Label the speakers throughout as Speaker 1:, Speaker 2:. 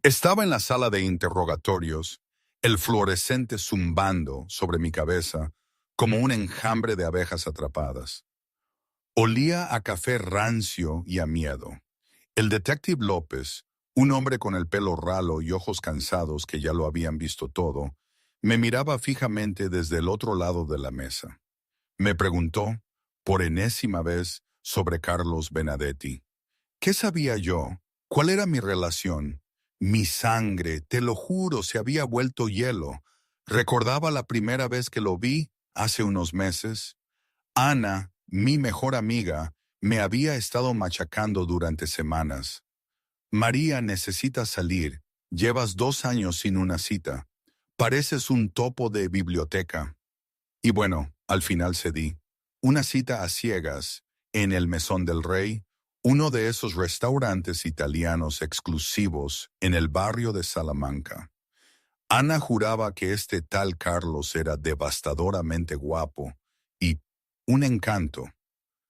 Speaker 1: Estaba en la sala de interrogatorios, el fluorescente zumbando sobre mi cabeza como un enjambre de abejas atrapadas. Olía a café rancio y a miedo. El detective López, un hombre con el pelo ralo y ojos cansados que ya lo habían visto todo, me miraba fijamente desde el otro lado de la mesa. Me preguntó, por enésima vez, sobre Carlos Benedetti. ¿Qué sabía yo? ¿Cuál era mi relación? Mi sangre, te lo juro, se había vuelto hielo. Recordaba la primera vez que lo vi, hace unos meses. Ana, mi mejor amiga, me había estado machacando durante semanas. María, necesita salir. Llevas 2 años sin una cita. Pareces un topo de biblioteca. Y bueno, al final cedí. Una cita a ciegas, en el Mesón del Rey, uno de esos restaurantes italianos exclusivos en el barrio de Salamanca. Ana juraba que este tal Carlos era devastadoramente guapo y un encanto.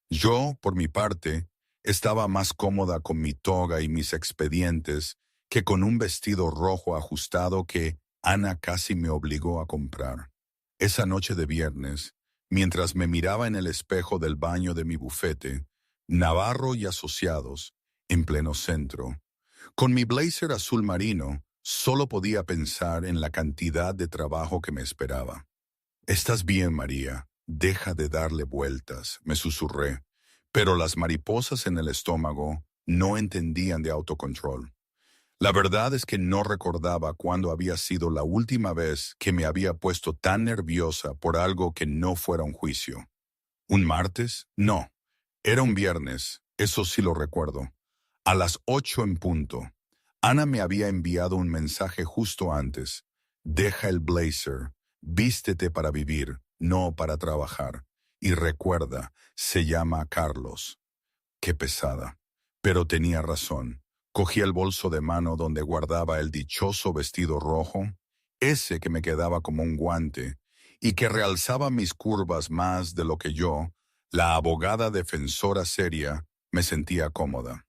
Speaker 1: Yo, por mi parte, estaba más cómoda con mi toga y mis expedientes que con un vestido rojo ajustado que Ana casi me obligó a comprar. Esa noche de viernes, mientras me miraba en el espejo del baño de mi bufete, Navarro y Asociados, en pleno centro, con mi blazer azul marino, solo podía pensar en la cantidad de trabajo que me esperaba. «Estás bien, María. Deja de darle vueltas», me susurré, pero las mariposas en el estómago no entendían de autocontrol. La verdad es que no recordaba cuándo había sido la última vez que me había puesto tan nerviosa por algo que no fuera un juicio. ¿Un martes? No. Era un viernes, eso sí lo recuerdo. A las 8 en punto. Ana me había enviado un mensaje justo antes. Deja el blazer, vístete para vivir, no para trabajar. Y recuerda, se llama Carlos. Qué pesada. Pero tenía razón. Cogí el bolso de mano donde guardaba el dichoso vestido rojo, ese que me quedaba como un guante, y que realzaba mis curvas más de lo que yo, la abogada defensora seria, me sentía cómoda.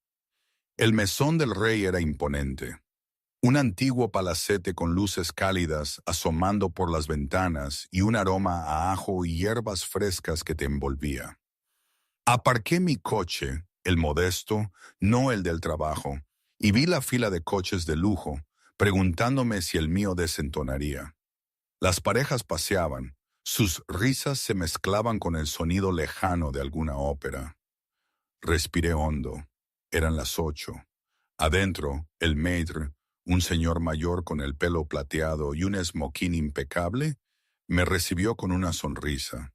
Speaker 1: El mesón del rey era imponente. Un antiguo palacete con luces cálidas asomando por las ventanas y un aroma a ajo y hierbas frescas que te envolvía. Aparqué mi coche, el modesto, no el del trabajo, y vi la fila de coches de lujo, preguntándome si el mío desentonaría. Las parejas paseaban, sus risas se mezclaban con el sonido lejano de alguna ópera. Respiré hondo. Eran las 8. Adentro, el maître, un señor mayor con el pelo plateado y un esmoquín impecable, me recibió con una sonrisa.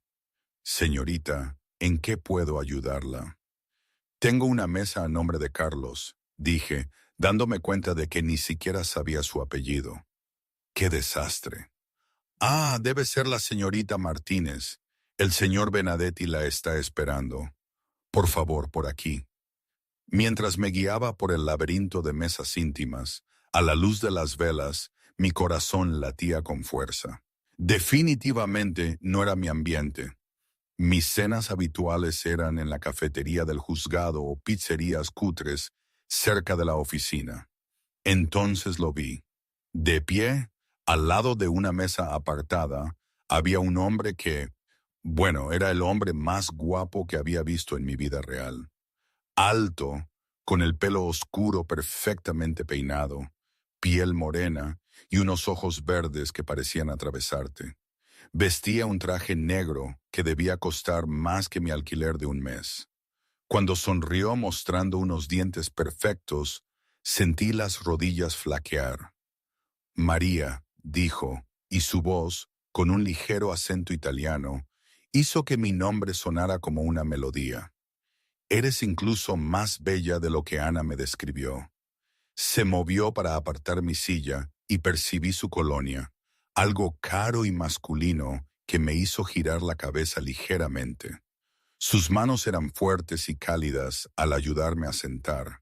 Speaker 1: «Señorita, ¿en qué puedo ayudarla?» «Tengo una mesa a nombre de Carlos», dije, dándome cuenta de que ni siquiera sabía su apellido. ¡Qué desastre! «Ah, debe ser la señorita Martínez. El señor Benedetti la está esperando. Por favor, por aquí». Mientras me guiaba por el laberinto de mesas íntimas, a la luz de las velas, mi corazón latía con fuerza. Definitivamente no era mi ambiente. Mis cenas habituales eran en la cafetería del juzgado o pizzerías cutres cerca de la oficina. Entonces lo vi. De pie, al lado de una mesa apartada, había un hombre que, bueno, era el hombre más guapo que había visto en mi vida real. Alto, con el pelo oscuro perfectamente peinado, piel morena y unos ojos verdes que parecían atravesarte. Vestía un traje negro que debía costar más que mi alquiler de un mes. Cuando sonrió mostrando unos dientes perfectos, sentí las rodillas flaquear. «María», dijo, y su voz, con un ligero acento italiano, hizo que mi nombre sonara como una melodía. «Eres incluso más bella de lo que Ana me describió». Se movió para apartar mi silla y percibí su colonia, algo caro y masculino que me hizo girar la cabeza ligeramente. Sus manos eran fuertes y cálidas al ayudarme a sentar.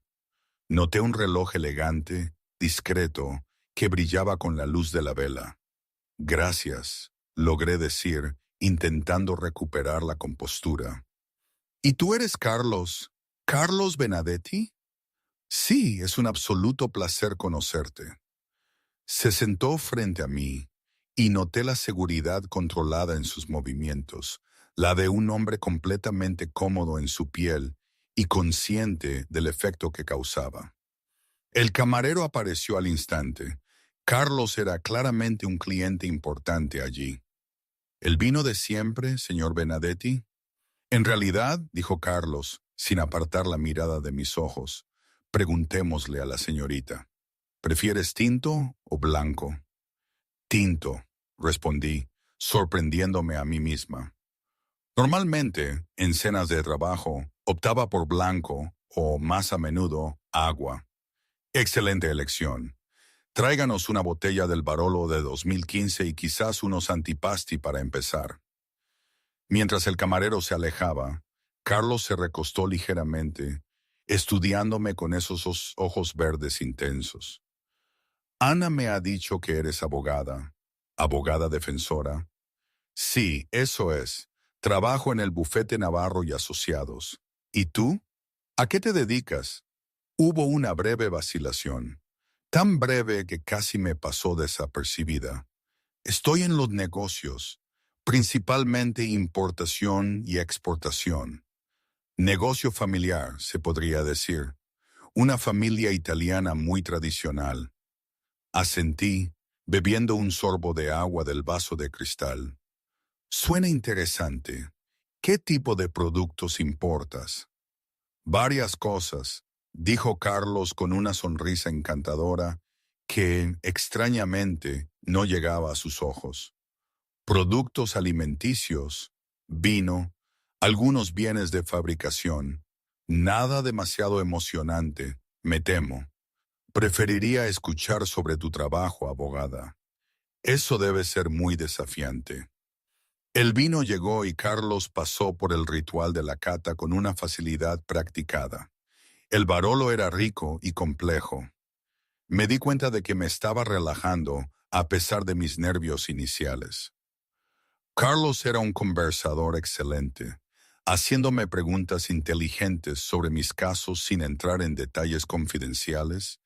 Speaker 1: Noté un reloj elegante, discreto, que brillaba con la luz de la vela. «Gracias», logré decir, intentando recuperar la compostura. «¿Y tú eres Carlos? ¿Carlos Benedetti?» Sí, es un absoluto placer conocerte. Se sentó frente a mí y noté la seguridad controlada en sus movimientos, la de un hombre completamente cómodo en su piel y consciente del efecto que causaba. El camarero apareció al instante. Carlos era claramente un cliente importante allí. ¿El vino de siempre, señor Benedetti? En realidad, dijo Carlos, sin apartar la mirada de mis ojos, preguntémosle a la señorita. ¿Prefieres tinto o blanco? Tinto, respondí, sorprendiéndome a mí misma. Normalmente, en cenas de trabajo, optaba por blanco o, más a menudo, agua. Excelente elección. Tráiganos una botella del Barolo de 2015 y quizás unos antipasti para empezar. Mientras el camarero se alejaba, Carlos se recostó ligeramente, estudiándome con esos ojos verdes intensos. Ana me ha dicho que eres abogada. ¿Abogada defensora? Sí, eso es. Trabajo en el bufete Navarro y Asociados. ¿Y tú? ¿A qué te dedicas? Hubo una breve vacilación, tan breve que casi me pasó desapercibida. Estoy en los negocios, principalmente importación y exportación. Negocio familiar, se podría decir. Una familia italiana muy tradicional. Asentí, bebiendo un sorbo de agua del vaso de cristal. Suena interesante. ¿Qué tipo de productos importas? Varias cosas, dijo Carlos con una sonrisa encantadora que, extrañamente, no llegaba a sus ojos. Productos alimenticios, vino, algunos bienes de fabricación. Nada demasiado emocionante, me temo. Preferiría escuchar sobre tu trabajo, abogada. Eso debe ser muy desafiante. El vino llegó y Carlos pasó por el ritual de la cata con una facilidad practicada. El Barolo era rico y complejo. Me di cuenta de que me estaba relajando a pesar de mis nervios iniciales. Carlos era un conversador excelente, haciéndome preguntas inteligentes sobre mis casos sin entrar en detalles confidenciales,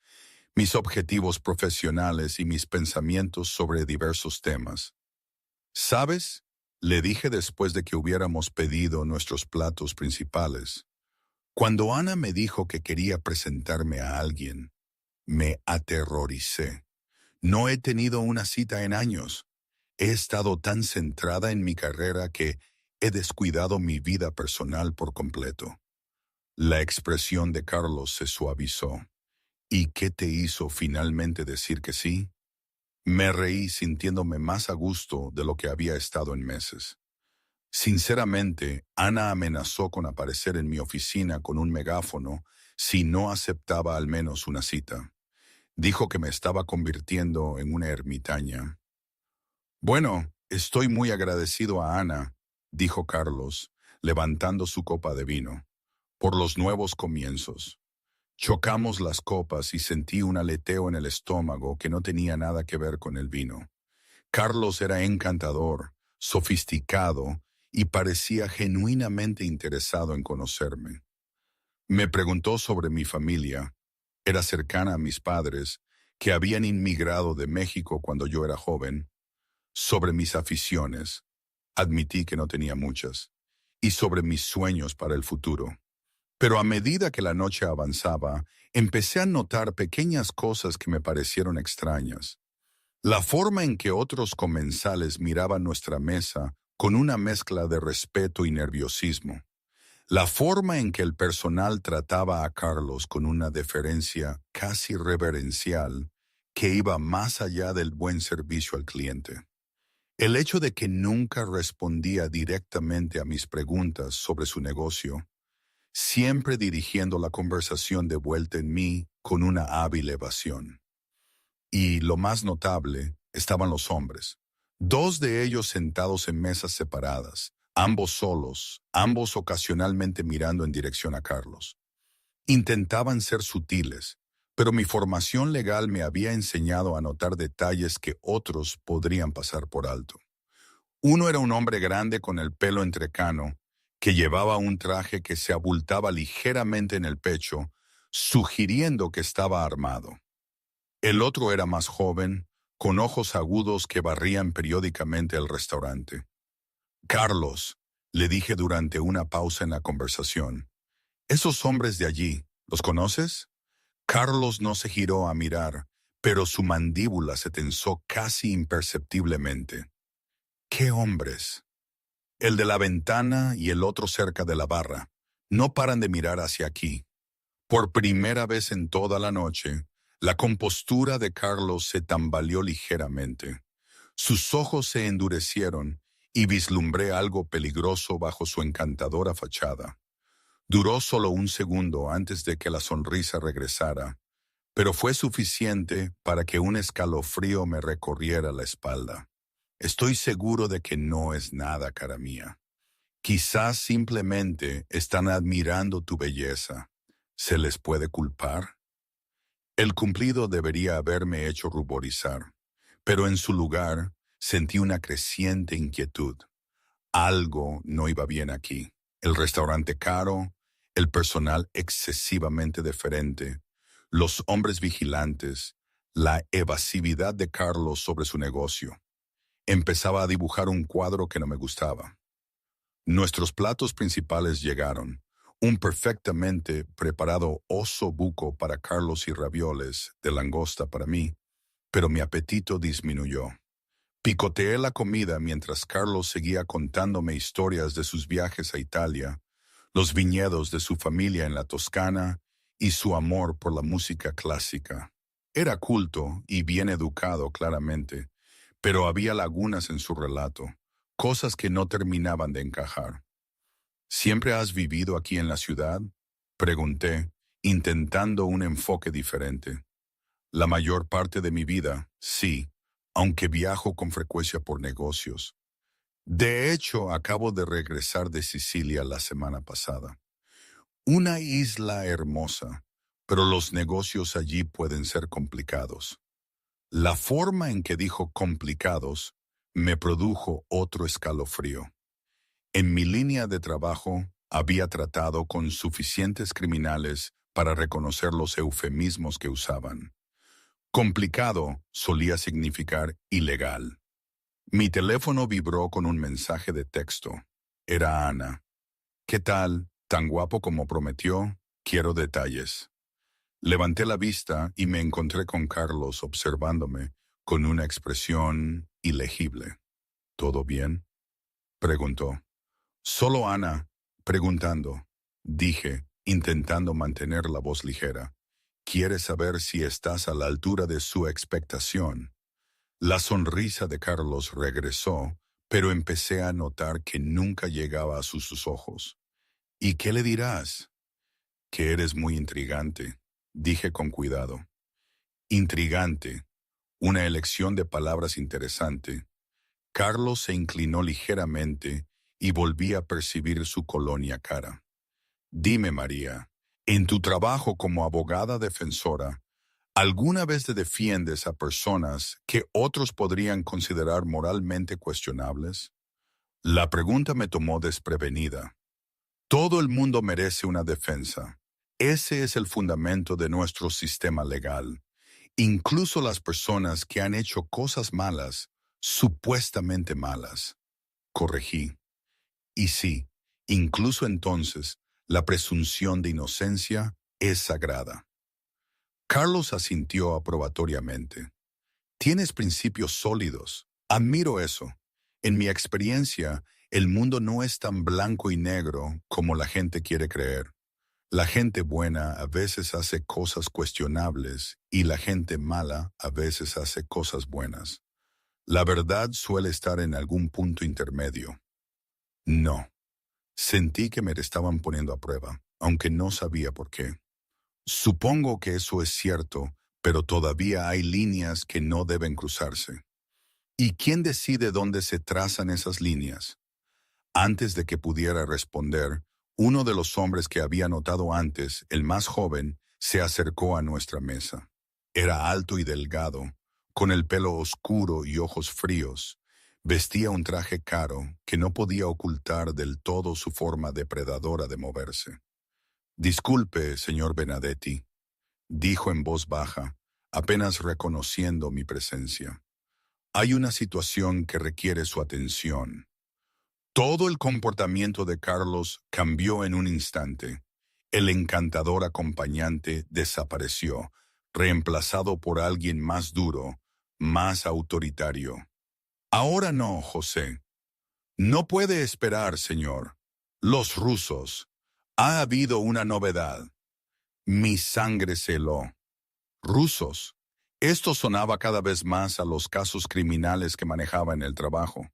Speaker 1: mis objetivos profesionales y mis pensamientos sobre diversos temas. ¿Sabes? Le dije después de que hubiéramos pedido nuestros platos principales. Cuando Ana me dijo que quería presentarme a alguien, me aterroricé. No he tenido una cita en años. He estado tan centrada en mi carrera que he descuidado mi vida personal por completo. La expresión de Carlos se suavizó. ¿Y qué te hizo finalmente decir que sí? Me reí sintiéndome más a gusto de lo que había estado en meses. Sinceramente, Ana amenazó con aparecer en mi oficina con un megáfono si no aceptaba al menos una cita. Dijo que me estaba convirtiendo en una ermitaña. Bueno, estoy muy agradecido a Ana, dijo Carlos, levantando su copa de vino, por los nuevos comienzos. Chocamos las copas y sentí un aleteo en el estómago que no tenía nada que ver con el vino. Carlos era encantador, sofisticado y parecía genuinamente interesado en conocerme. Me preguntó sobre mi familia. Era cercana a mis padres, que habían inmigrado de México cuando yo era joven, sobre mis aficiones, admití que no tenía muchas, y sobre mis sueños para el futuro. Pero a medida que la noche avanzaba, empecé a notar pequeñas cosas que me parecieron extrañas. La forma en que otros comensales miraban nuestra mesa con una mezcla de respeto y nerviosismo. La forma en que el personal trataba a Carlos con una deferencia casi reverencial que iba más allá del buen servicio al cliente. El hecho de que nunca respondía directamente a mis preguntas sobre su negocio, siempre dirigiendo la conversación de vuelta en mí con una hábil evasión. Y lo más notable, estaban los hombres. Dos de ellos sentados en mesas separadas, ambos solos, ambos ocasionalmente mirando en dirección a Carlos. Intentaban ser sutiles, pero mi formación legal me había enseñado a notar detalles que otros podrían pasar por alto. Uno era un hombre grande con el pelo entrecano, que llevaba un traje que se abultaba ligeramente en el pecho, sugiriendo que estaba armado. El otro era más joven, con ojos agudos que barrían periódicamente el restaurante. Carlos, le dije durante una pausa en la conversación, esos hombres de allí, ¿los conoces? Carlos no se giró a mirar, pero su mandíbula se tensó casi imperceptiblemente. ¿Qué hombres? El de la ventana y el otro cerca de la barra. No paran de mirar hacia aquí. Por primera vez en toda la noche, la compostura de Carlos se tambaleó ligeramente. Sus ojos se endurecieron y vislumbré algo peligroso bajo su encantadora fachada. Duró solo un segundo antes de que la sonrisa regresara, pero fue suficiente para que un escalofrío me recorriera la espalda. Estoy seguro de que no es nada, cara mía. Quizás simplemente están admirando tu belleza. ¿Se les puede culpar? El cumplido debería haberme hecho ruborizar, pero en su lugar sentí una creciente inquietud. Algo no iba bien aquí. El restaurante caro, el personal excesivamente deferente, los hombres vigilantes, la evasividad de Carlos sobre su negocio. Empezaba a dibujar un cuadro que no me gustaba. Nuestros platos principales llegaron. Un perfectamente preparado oso buco para Carlos y ravioles de langosta para mí, pero mi apetito disminuyó. Picoteé la comida mientras Carlos seguía contándome historias de sus viajes a Italia, los viñedos de su familia en la Toscana y su amor por la música clásica. Era culto y bien educado, claramente, pero había lagunas en su relato, cosas que no terminaban de encajar. ¿Siempre has vivido aquí en la ciudad? Pregunté, intentando un enfoque diferente. La mayor parte de mi vida, sí, aunque viajo con frecuencia por negocios. De hecho, acabo de regresar de Sicilia la semana pasada. Una isla hermosa, pero los negocios allí pueden ser complicados. La forma en que dijo complicados me produjo otro escalofrío. En mi línea de trabajo había tratado con suficientes criminales para reconocer los eufemismos que usaban. Complicado solía significar ilegal. Mi teléfono vibró con un mensaje de texto. Era Ana. ¿Qué tal? ¿Tan guapo como prometió? Quiero detalles. Levanté la vista y me encontré con Carlos observándome con una expresión ilegible. ¿Todo bien? Preguntó. Solo Ana, preguntando. Dije, intentando mantener la voz ligera. Quiere saber si estás a la altura de su expectación. La sonrisa de Carlos regresó, pero empecé a notar que nunca llegaba a sus ojos. ¿Y qué le dirás? Que eres muy intrigante, dije con cuidado. Intrigante, una elección de palabras interesante. Carlos se inclinó ligeramente y volví a percibir su colonia cara. Dime, María, en tu trabajo como abogada defensora, ¿alguna vez te defiendes a personas que otros podrían considerar moralmente cuestionables? La pregunta me tomó desprevenida. Todo el mundo merece una defensa. Ese es el fundamento de nuestro sistema legal. Incluso las personas que han hecho cosas malas, supuestamente malas. Corregí. Y sí, incluso entonces, la presunción de inocencia es sagrada. Carlos asintió aprobatoriamente. Tienes principios sólidos. Admiro eso. En mi experiencia, el mundo no es tan blanco y negro como la gente quiere creer. La gente buena a veces hace cosas cuestionables y la gente mala a veces hace cosas buenas. La verdad suele estar en algún punto intermedio. No. Sentí que me estaban poniendo a prueba, aunque no sabía por qué. Supongo que eso es cierto, pero todavía hay líneas que no deben cruzarse. ¿Y quién decide dónde se trazan esas líneas? Antes de que pudiera responder, uno de los hombres que había notado antes, el más joven, se acercó a nuestra mesa. Era alto y delgado, con el pelo oscuro y ojos fríos. Vestía un traje caro que no podía ocultar del todo su forma depredadora de moverse. Disculpe, señor Benedetti, dijo en voz baja, apenas reconociendo mi presencia. Hay una situación que requiere su atención. Todo el comportamiento de Carlos cambió en un instante. El encantador acompañante desapareció, reemplazado por alguien más duro, más autoritario. Ahora no, José. No puede esperar, señor. Los rusos. Ha habido una novedad. Mi sangre se heló. Rusos. Esto sonaba cada vez más a los casos criminales que manejaba en el trabajo.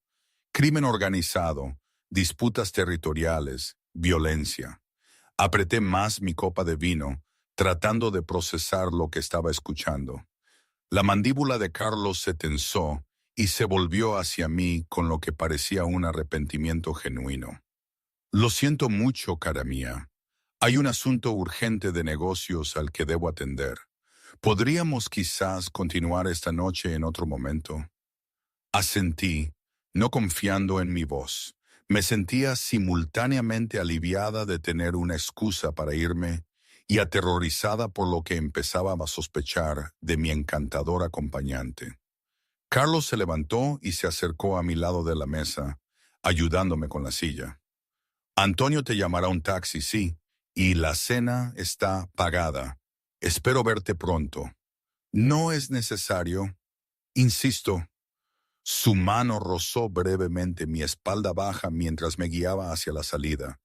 Speaker 1: Crimen organizado, disputas territoriales, violencia. Apreté más mi copa de vino, tratando de procesar lo que estaba escuchando. La mandíbula de Carlos se tensó y se volvió hacia mí con lo que parecía un arrepentimiento genuino. Lo siento mucho, cara mía. Hay un asunto urgente de negocios al que debo atender. ¿Podríamos quizás continuar esta noche en otro momento? Asentí, no confiando en mi voz. Me sentía simultáneamente aliviada de tener una excusa para irme y aterrorizada por lo que empezaba a sospechar de mi encantador acompañante. Carlos se levantó y se acercó a mi lado de la mesa, ayudándome con la silla. Antonio te llamará un taxi, sí, y la cena está pagada. Espero verte pronto. No es necesario. Insisto. Su mano rozó brevemente mi espalda baja mientras me guiaba hacia la salida,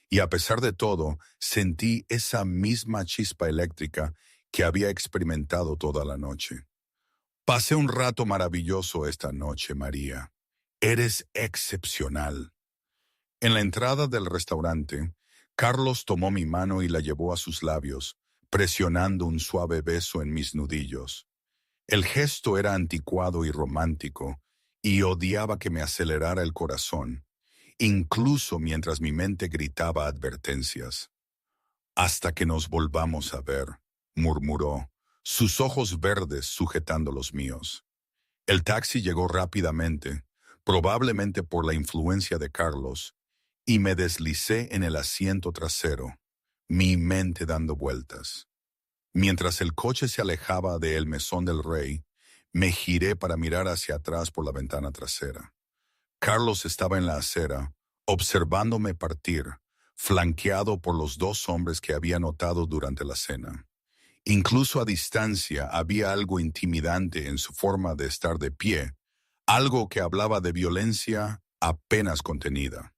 Speaker 1: y a pesar de todo, sentí esa misma chispa eléctrica que había experimentado toda la noche. Pasé un rato maravilloso esta noche, María. Eres excepcional. En la entrada del restaurante, Carlos tomó mi mano y la llevó a sus labios, presionando un suave beso en mis nudillos. El gesto era anticuado y romántico, y odiaba que me acelerara el corazón, incluso mientras mi mente gritaba advertencias. Hasta que nos volvamos a ver, murmuró, sus ojos verdes sujetando los míos. El taxi llegó rápidamente, probablemente por la influencia de Carlos, y me deslicé en el asiento trasero, mi mente dando vueltas. Mientras el coche se alejaba de El Mesón del Rey, me giré para mirar hacia atrás por la ventana trasera. Carlos estaba en la acera, observándome partir, flanqueado por los dos hombres que había notado durante la cena. Incluso a distancia había algo intimidante en su forma de estar de pie, algo que hablaba de violencia apenas contenida.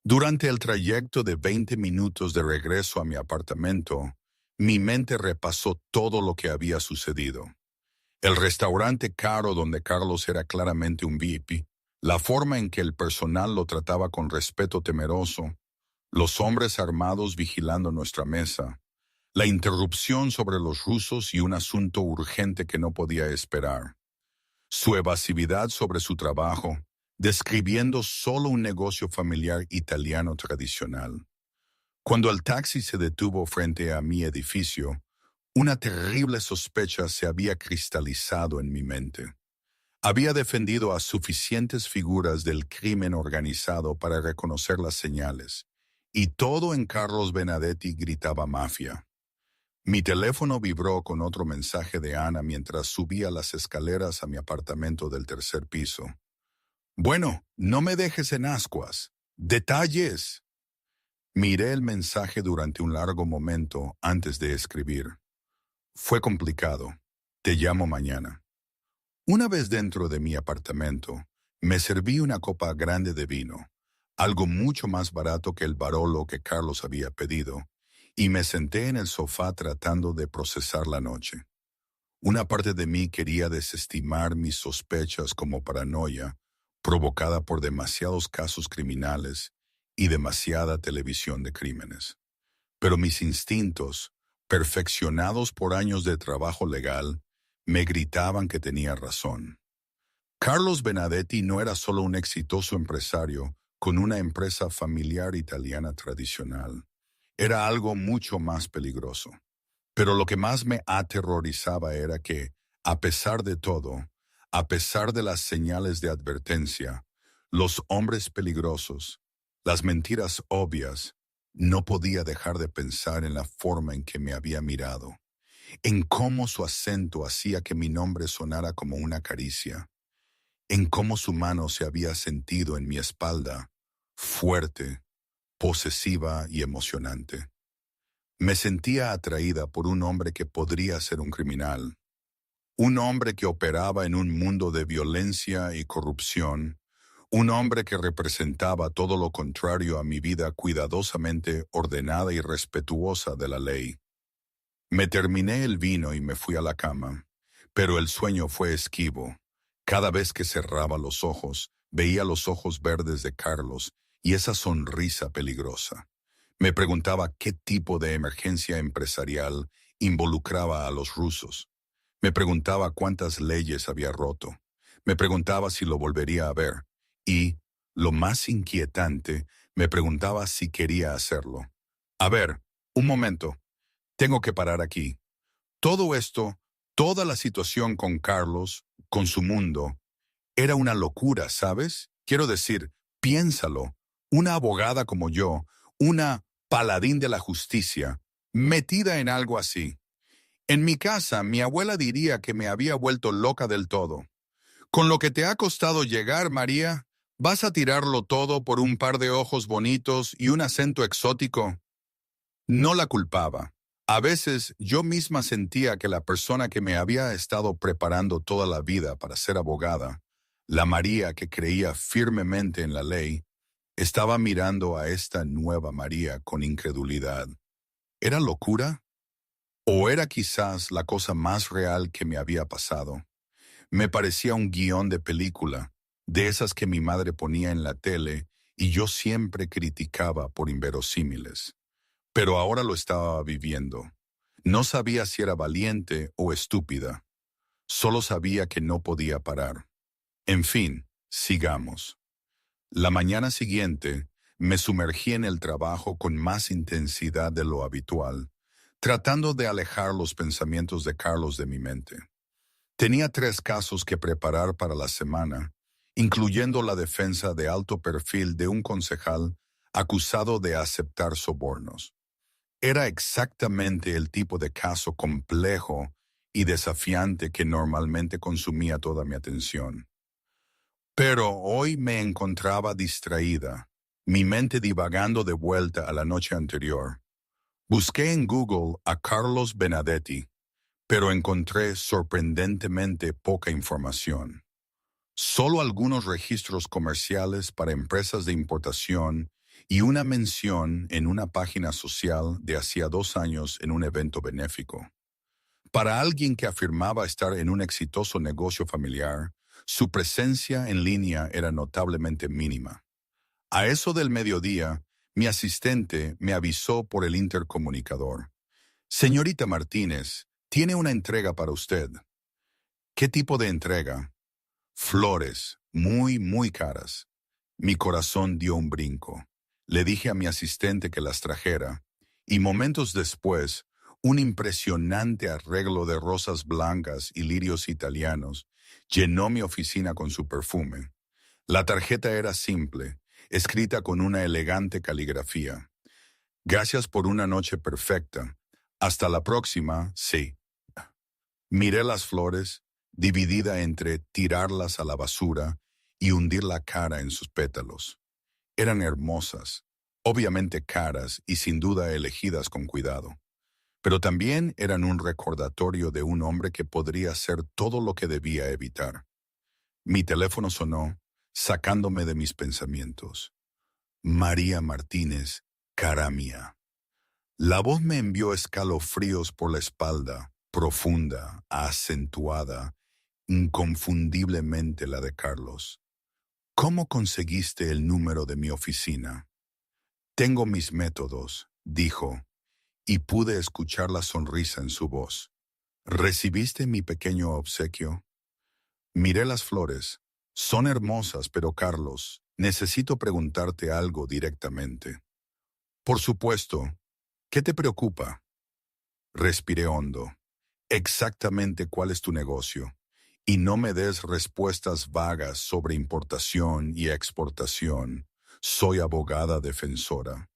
Speaker 1: Durante el trayecto de 20 minutos de regreso a mi apartamento, mi mente repasó todo lo que había sucedido. El restaurante caro donde Carlos era claramente un VIP, la forma en que el personal lo trataba con respeto temeroso, los hombres armados vigilando nuestra mesa, la interrupción sobre los rusos y un asunto urgente que no podía esperar, su evasividad sobre su trabajo, describiendo solo un negocio familiar italiano tradicional. Cuando el taxi se detuvo frente a mi edificio, una terrible sospecha se había cristalizado en mi mente. Había defendido a suficientes figuras del crimen organizado para reconocer las señales, y todo en Carlos Benedetti gritaba mafia. Mi teléfono vibró con otro mensaje de Ana mientras subía las escaleras a mi apartamento del tercer piso. Bueno, no me dejes en ascuas. ¡Detalles! Miré el mensaje durante un largo momento antes de escribir. Fue complicado. Te llamo mañana. Una vez dentro de mi apartamento, me serví una copa grande de vino, algo mucho más barato que el Barolo que Carlos había pedido, y me senté en el sofá tratando de procesar la noche. Una parte de mí quería desestimar mis sospechas como paranoia, provocada por demasiados casos criminales y demasiada televisión de crímenes. Pero mis instintos, perfeccionados por años de trabajo legal, me gritaban que tenía razón. Carlos Benedetti no era solo un exitoso empresario con una empresa familiar italiana tradicional. Era algo mucho más peligroso. Pero lo que más me aterrorizaba era que, a pesar de todo, a pesar de las señales de advertencia, los hombres peligrosos, las mentiras obvias, No podía dejar de pensar en la forma en que me había mirado, en cómo su acento hacía que mi nombre sonara como una caricia, en cómo su mano se había sentido en mi espalda, fuerte, posesiva y emocionante. Me sentía atraída por un hombre que podría ser un criminal, un hombre que operaba en un mundo de violencia y corrupción, un hombre que representaba todo lo contrario a mi vida cuidadosamente ordenada y respetuosa de la ley. Me terminé el vino y me fui a la cama, pero el sueño fue esquivo. Cada vez que cerraba los ojos, veía los ojos verdes de Carlos y esa sonrisa peligrosa. Me preguntaba qué tipo de emergencia empresarial involucraba a los rusos. Me preguntaba cuántas leyes había roto. Me preguntaba si lo volvería a ver. Y, lo más inquietante, me preguntaba si quería hacerlo. A ver, un momento. Tengo que parar aquí. Todo esto, toda la situación con Carlos, con su mundo, era una locura, ¿sabes? Quiero decir, piénsalo. Una abogada como yo, una paladín de la justicia, metida en algo así. En mi casa, mi abuela diría que me había vuelto loca del todo. Con lo que te ha costado llegar, María, ¿vas a tirarlo todo por un par de ojos bonitos y un acento exótico? No la culpaba. A veces yo misma sentía que la persona que me había estado preparando toda la vida para ser abogada, la María que creía firmemente en la ley, estaba mirando a esta nueva María con incredulidad. ¿Era locura? ¿O era quizás la cosa más real que me había pasado? Me parecía un guión de película, de esas que mi madre ponía en la tele y yo siempre criticaba por inverosímiles. Pero ahora lo estaba viviendo. No sabía si era valiente o estúpida. Solo sabía que no podía parar. En fin, sigamos. La mañana siguiente, me sumergí en el trabajo con más intensidad de lo habitual, tratando de alejar los pensamientos de Carlos de mi mente. Tenía 3 casos que preparar para la semana, incluyendo la defensa de alto perfil de un concejal acusado de aceptar sobornos. Era exactamente el tipo de caso complejo y desafiante que normalmente consumía toda mi atención. Pero hoy me encontraba distraída, mi mente divagando de vuelta a la noche anterior. Busqué en Google a Carlos Benedetti, pero encontré sorprendentemente poca información. Solo algunos registros comerciales para empresas de importación y una mención en una página social de hacía 2 años en un evento benéfico. Para alguien que afirmaba estar en un exitoso negocio familiar, su presencia en línea era notablemente mínima. A eso del mediodía, mi asistente me avisó por el intercomunicador. Señorita Martínez, tiene una entrega para usted. ¿Qué tipo de entrega? Flores, muy, muy caras. Mi corazón dio un brinco. Le dije a mi asistente que las trajera, y momentos después, un impresionante arreglo de rosas blancas y lirios italianos llenó mi oficina con su perfume. La tarjeta era simple, escrita con una elegante caligrafía. Gracias por una noche perfecta. Hasta la próxima, sí. Miré las flores, dividida entre tirarlas a la basura y hundir la cara en sus pétalos. Eran hermosas, obviamente caras y sin duda elegidas con cuidado, pero también eran un recordatorio de un hombre que podría hacer todo lo que debía evitar. Mi teléfono sonó, sacándome de mis pensamientos. María Martínez, cara mía. La voz me envió escalofríos por la espalda, profunda, acentuada, inconfundiblemente la de Carlos. ¿Cómo conseguiste el número de mi oficina? Tengo mis métodos, dijo, y pude escuchar la sonrisa en su voz. ¿Recibiste mi pequeño obsequio? Miré las flores. Son hermosas, pero Carlos, necesito preguntarte algo directamente. Por supuesto. ¿Qué te preocupa? Respiré hondo. Exactamente cuál es tu negocio. Y no me des respuestas vagas sobre importación y exportación. Soy abogada defensora.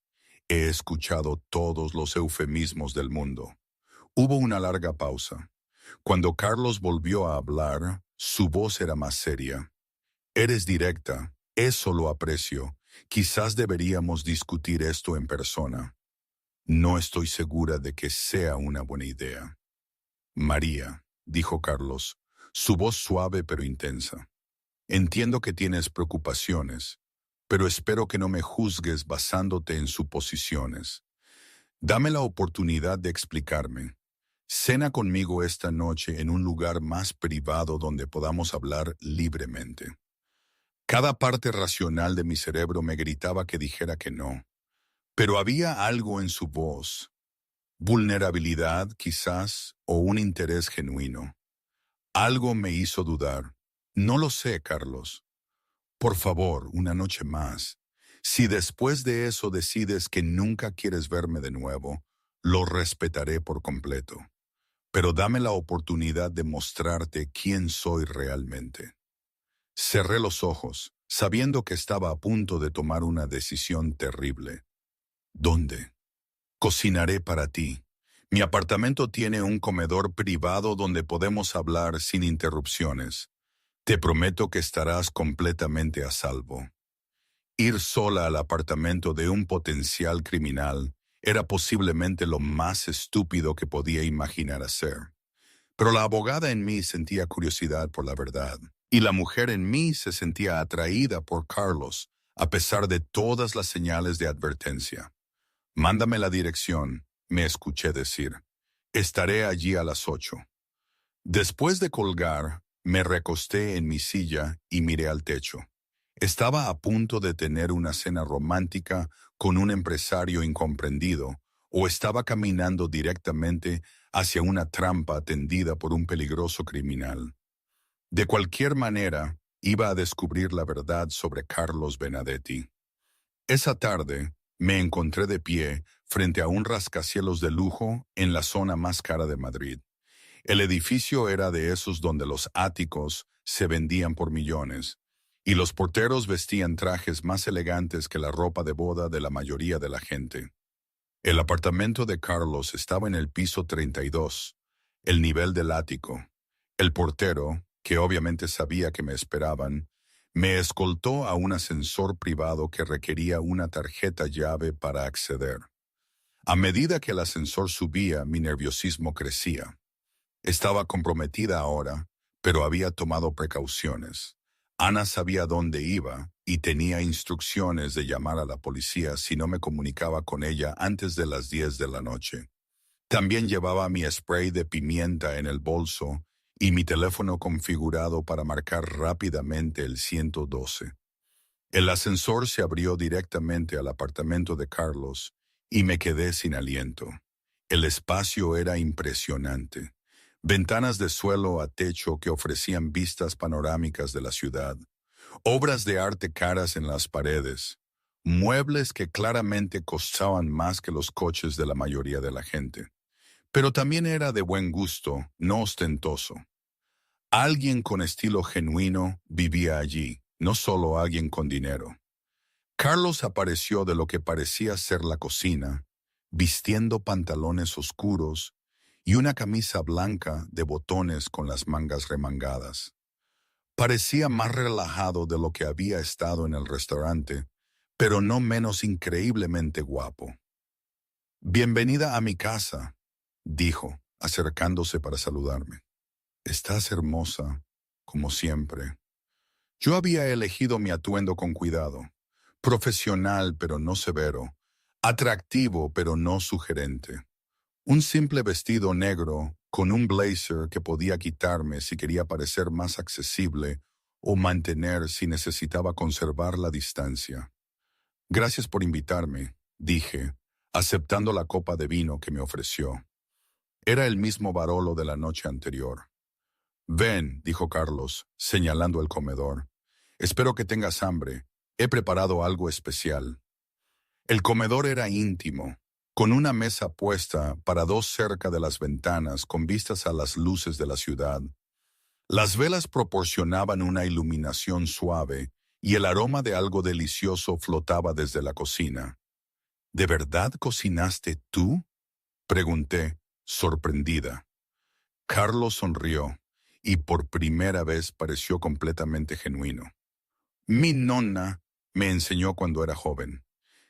Speaker 1: He escuchado todos los eufemismos del mundo. Hubo una larga pausa. Cuando Carlos volvió a hablar, su voz era más seria. Eres directa, eso lo aprecio. Quizás deberíamos discutir esto en persona. No estoy segura de que sea una buena idea. María, dijo Carlos, su voz suave pero intensa. Entiendo que tienes preocupaciones, pero espero que no me juzgues basándote en suposiciones. Dame la oportunidad de explicarme. Cena conmigo esta noche en un lugar más privado donde podamos hablar libremente. Cada parte racional de mi cerebro me gritaba que dijera que no, pero había algo en su voz, vulnerabilidad quizás o un interés genuino. Algo me hizo dudar. No lo sé, Carlos. Por favor, una noche más. Si después de eso decides que nunca quieres verme de nuevo, lo respetaré por completo. Pero dame la oportunidad de mostrarte quién soy realmente. Cerré los ojos, sabiendo que estaba a punto de tomar una decisión terrible. ¿Dónde? Cocinaré para ti. Mi apartamento tiene un comedor privado donde podemos hablar sin interrupciones. Te prometo que estarás completamente a salvo. Ir sola al apartamento de un potencial criminal era posiblemente lo más estúpido que podía imaginar hacer. Pero la abogada en mí sentía curiosidad por la verdad, y la mujer en mí se sentía atraída por Carlos, a pesar de todas las señales de advertencia. Mándame la dirección, me escuché decir. Estaré allí a las 8. Después de colgar, me recosté en mi silla y miré al techo. Estaba a punto de tener una cena romántica con un empresario incomprendido, o estaba caminando directamente hacia una trampa tendida por un peligroso criminal. De cualquier manera, iba a descubrir la verdad sobre Carlos Benedetti. Esa tarde, me encontré de pie frente a un rascacielos de lujo en la zona más cara de Madrid. El edificio era de esos donde los áticos se vendían por millones, y los porteros vestían trajes más elegantes que la ropa de boda de la mayoría de la gente. El apartamento de Carlos estaba en el piso 32, el nivel del ático. El portero, que obviamente sabía que me esperaban, me escoltó a un ascensor privado que requería una tarjeta llave para acceder. A medida que el ascensor subía, mi nerviosismo crecía. Estaba comprometida ahora, pero había tomado precauciones. Ana sabía dónde iba y tenía instrucciones de llamar a la policía si no me comunicaba con ella antes de las 10 de la noche. También llevaba mi spray de pimienta en el bolso y mi teléfono configurado para marcar rápidamente el 112. El ascensor se abrió directamente al apartamento de Carlos y me quedé sin aliento. El espacio era impresionante. Ventanas de suelo a techo que ofrecían vistas panorámicas de la ciudad, obras de arte caras en las paredes, muebles que claramente costaban más que los coches de la mayoría de la gente. Pero también era de buen gusto, no ostentoso. Alguien con estilo genuino vivía allí, no solo alguien con dinero. Carlos apareció de lo que parecía ser la cocina, vistiendo pantalones oscuros y una camisa blanca de botones con las mangas remangadas. Parecía más relajado de lo que había estado en el restaurante, pero no menos increíblemente guapo. «Bienvenida a mi casa», dijo, acercándose para saludarme. «Estás hermosa, como siempre». Yo había elegido mi atuendo con cuidado, profesional pero no severo, atractivo pero no sugerente. Un simple vestido negro con un blazer que podía quitarme si quería parecer más accesible o mantener si necesitaba conservar la distancia. «Gracias por invitarme», dije, aceptando la copa de vino que me ofreció. Era el mismo Barolo de la noche anterior. «Ven», dijo Carlos, señalando el comedor. «Espero que tengas hambre. He preparado algo especial». El comedor era íntimo, con una mesa puesta para dos cerca de las ventanas con vistas a las luces de la ciudad. Las velas proporcionaban una iluminación suave y el aroma de algo delicioso flotaba desde la cocina. ¿De verdad cocinaste tú? Pregunté, sorprendida. Carlos sonrió, y por primera vez pareció completamente genuino. Mi nonna me enseñó cuando era joven.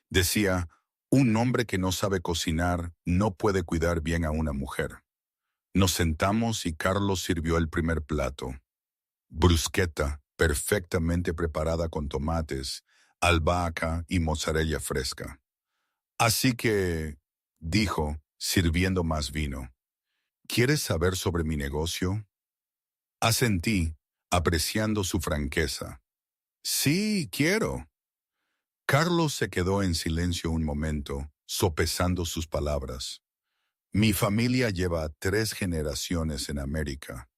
Speaker 1: Decía, un hombre que no sabe cocinar no puede cuidar bien a una mujer. Nos sentamos y Carlos sirvió el primer plato. Bruschetta, perfectamente preparada con tomates, albahaca y mozzarella fresca. Así que, dijo, sirviendo más vino, ¿quieres saber sobre mi negocio? Asentí, apreciando su franqueza. Sí, quiero. Carlos se quedó en silencio un momento, sopesando sus palabras. Mi familia lleva 3 generaciones en América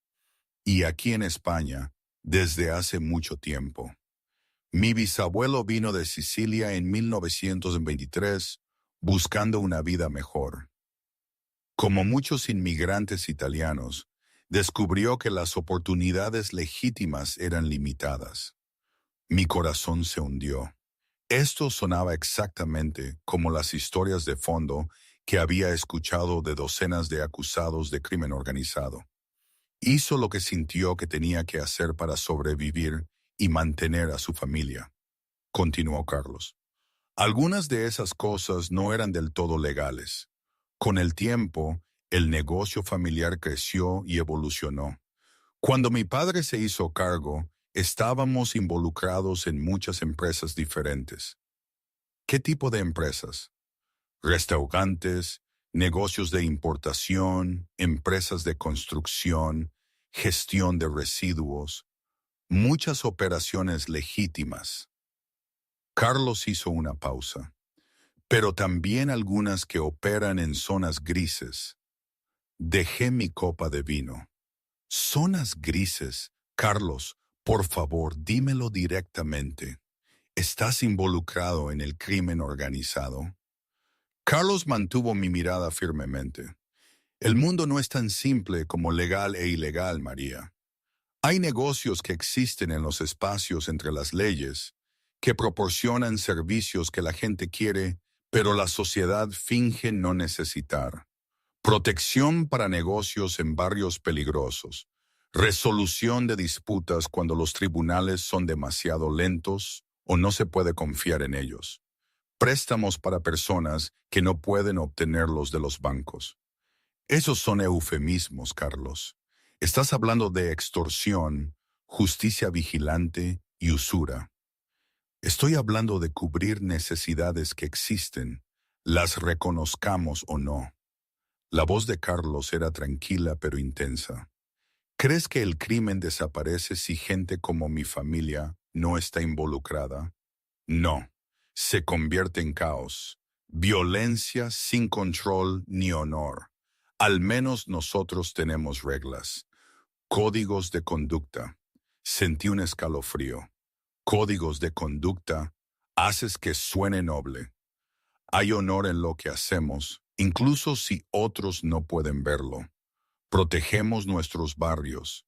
Speaker 1: y aquí en España desde hace mucho tiempo. Mi bisabuelo vino de Sicilia en 1923 buscando una vida mejor. Como muchos inmigrantes italianos, descubrió que las oportunidades legítimas eran limitadas. Mi corazón se hundió. Esto sonaba exactamente como las historias de fondo que había escuchado de docenas de acusados de crimen organizado. Hizo lo que sintió que tenía que hacer para sobrevivir y mantener a su familia, continuó Carlos. Algunas de esas cosas no eran del todo legales. Con el tiempo, el negocio familiar creció y evolucionó. Cuando mi padre se hizo cargo, estábamos involucrados en muchas empresas diferentes. ¿Qué tipo de empresas? Restaurantes, negocios de importación, empresas de construcción, gestión de residuos, muchas operaciones legítimas. Carlos hizo una pausa, pero también algunas que operan en zonas grises. Dejé mi copa de vino. Zonas grises. Carlos, por favor, dímelo directamente. ¿Estás involucrado en el crimen organizado? Carlos mantuvo mi mirada firmemente. El mundo no es tan simple como legal e ilegal, María. Hay negocios que existen en los espacios entre las leyes, que proporcionan servicios que la gente quiere, pero la sociedad finge no necesitar. Protección para negocios en barrios peligrosos. Resolución de disputas cuando los tribunales son demasiado lentos o no se puede confiar en ellos. Préstamos para personas que no pueden obtenerlos de los bancos. Esos son eufemismos, Carlos. Estás hablando de extorsión, justicia vigilante y usura. Estoy hablando de cubrir necesidades que existen, las reconozcamos o no. La voz de Carlos era tranquila pero intensa. ¿Crees que el crimen desaparece si gente como mi familia no está involucrada? No. Se convierte en caos. Violencia sin control ni honor. Al menos nosotros tenemos reglas. Códigos de conducta. Sentí un escalofrío. Códigos de conducta. Haces que suene noble. Hay honor en lo que hacemos, incluso si otros no pueden verlo. Protegemos nuestros barrios.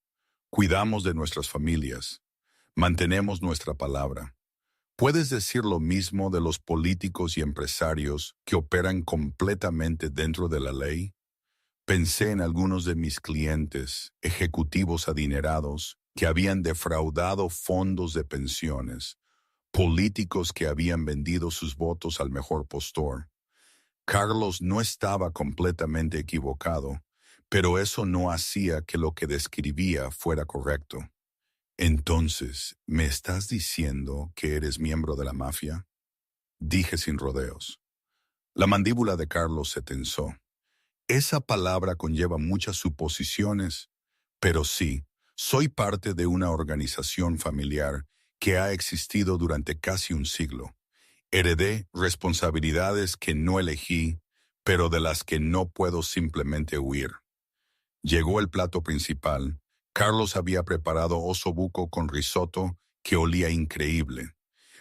Speaker 1: Cuidamos de nuestras familias. Mantenemos nuestra palabra. ¿Puedes decir lo mismo de los políticos y empresarios que operan completamente dentro de la ley? Pensé en algunos de mis clientes, ejecutivos adinerados, que habían defraudado fondos de pensiones, políticos que habían vendido sus votos al mejor postor. Carlos no estaba completamente equivocado, pero eso no hacía que lo que describía fuera correcto. Entonces, ¿me estás diciendo que eres miembro de la mafia? Dije sin rodeos. La mandíbula de Carlos se tensó. Esa palabra conlleva muchas suposiciones, pero sí, soy parte de una organización familiar que ha existido durante casi un siglo. Heredé responsabilidades que no elegí, pero de las que no puedo simplemente huir. Llegó el plato principal. Carlos había preparado osobuco con risotto que olía increíble,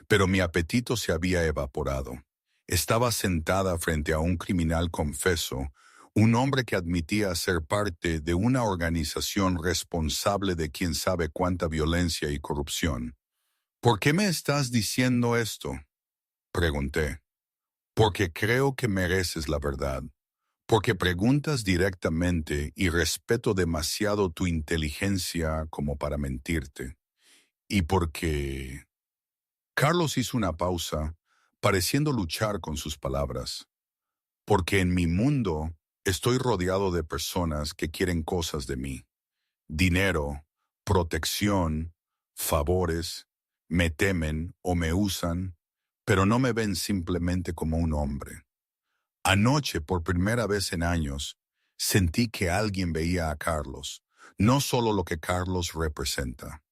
Speaker 1: pero mi apetito se había evaporado. Estaba sentada frente a un criminal confeso, un hombre que admitía ser parte de una organización responsable de quién sabe cuánta violencia y corrupción. ¿Por qué me estás diciendo esto?, pregunté. Porque creo que mereces la verdad, porque preguntas directamente y respeto demasiado tu inteligencia como para mentirte, y porque... Carlos hizo una pausa, pareciendo luchar con sus palabras. Porque en mi mundo estoy rodeado de personas que quieren cosas de mí. Dinero, protección, favores, me temen o me usan, pero no me ven simplemente como un hombre. Anoche, por primera vez en años, sentí que alguien veía a Carlos, no solo lo que Carlos representa.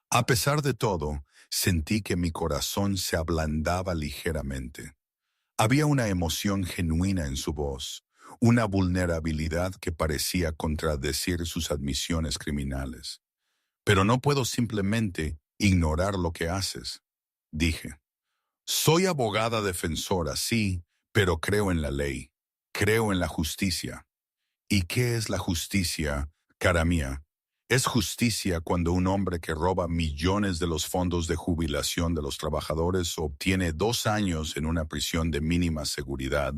Speaker 1: A pesar de todo, sentí que mi corazón se ablandaba ligeramente. Había una emoción genuina en su voz, una vulnerabilidad que parecía contradecir sus admisiones criminales. Pero no puedo simplemente ignorar lo que haces, dije. Soy abogada defensora, sí, pero creo en la ley, creo en la justicia. ¿Y qué es la justicia, cara mía? Es justicia cuando un hombre que roba millones de los fondos de jubilación de los trabajadores obtiene 2 años en una prisión de mínima seguridad,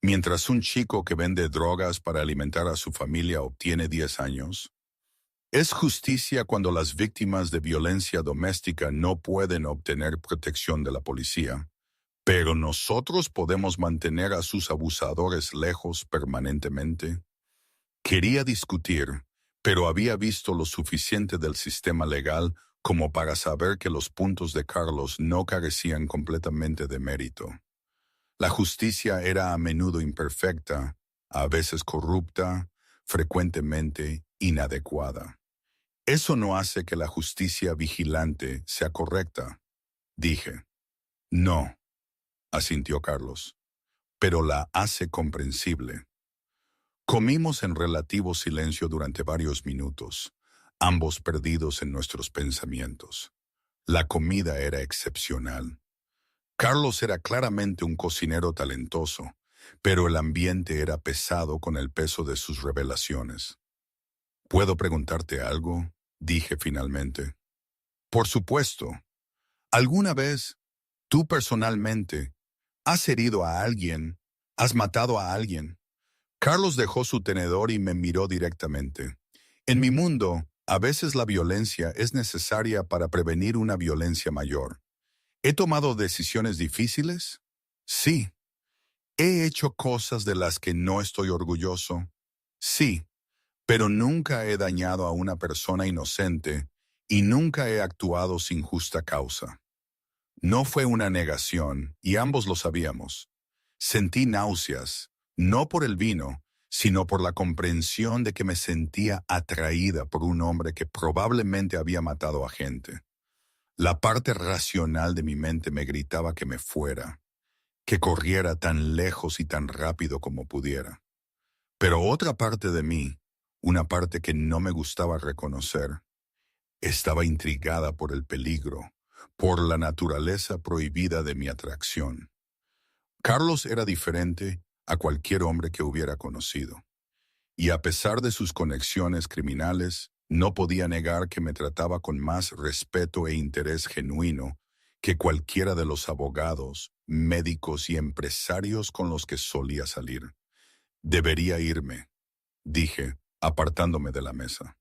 Speaker 1: mientras un chico que vende drogas para alimentar a su familia obtiene 10 años. Es justicia cuando las víctimas de violencia doméstica no pueden obtener protección de la policía, pero nosotros podemos mantener a sus abusadores lejos permanentemente. Quería discutir, pero había visto lo suficiente del sistema legal como para saber que los puntos de Carlos no carecían completamente de mérito. La justicia era a menudo imperfecta, a veces corrupta, frecuentemente inadecuada. Eso no hace que la justicia vigilante sea correcta, dije. No, asintió Carlos, pero la hace comprensible. Comimos en relativo silencio durante varios minutos, ambos perdidos en nuestros pensamientos. La comida era excepcional. Carlos era claramente un cocinero talentoso, pero el ambiente era pesado con el peso de sus revelaciones. ¿Puedo preguntarte algo?, dije finalmente. Por supuesto. ¿Alguna vez, tú personalmente, has herido a alguien? ¿Has matado a alguien? Carlos dejó su tenedor y me miró directamente. En mi mundo, a veces la violencia es necesaria para prevenir una violencia mayor. ¿He tomado decisiones difíciles? Sí. ¿He hecho cosas de las que no estoy orgulloso? Sí, pero nunca he dañado a una persona inocente y nunca he actuado sin justa causa. No fue una negación, y ambos lo sabíamos. Sentí náuseas, no por el vino, sino por la comprensión de que me sentía atraída por un hombre que probablemente había matado a gente. La parte racional de mi mente me gritaba que me fuera, que corriera tan lejos y tan rápido como pudiera. Pero otra parte de mí, una parte que no me gustaba reconocer, estaba intrigada por el peligro, por la naturaleza prohibida de mi atracción. Carlos era diferente a cualquier hombre que hubiera conocido, y a pesar de sus conexiones criminales, no podía negar que me trataba con más respeto e interés genuino que cualquiera de los abogados, médicos y empresarios con los que solía salir. Debería irme, dije, apartándome de la mesa.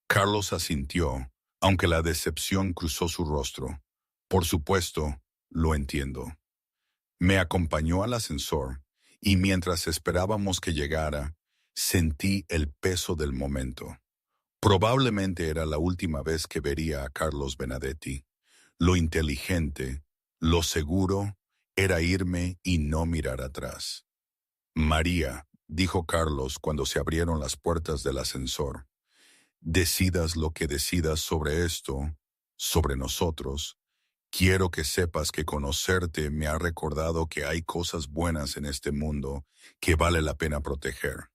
Speaker 1: Carlos asintió, aunque la decepción cruzó su rostro. Por supuesto, lo entiendo. Me acompañó al ascensor, y mientras esperábamos que llegara, sentí el peso del momento. Probablemente era la última vez que vería a Carlos Benedetti. Lo inteligente, lo seguro, era irme y no mirar atrás. María, dijo Carlos cuando se abrieron las puertas del ascensor, decidas lo que decidas sobre esto, sobre nosotros, quiero que sepas que conocerte me ha recordado que hay cosas buenas en este mundo que vale la pena proteger.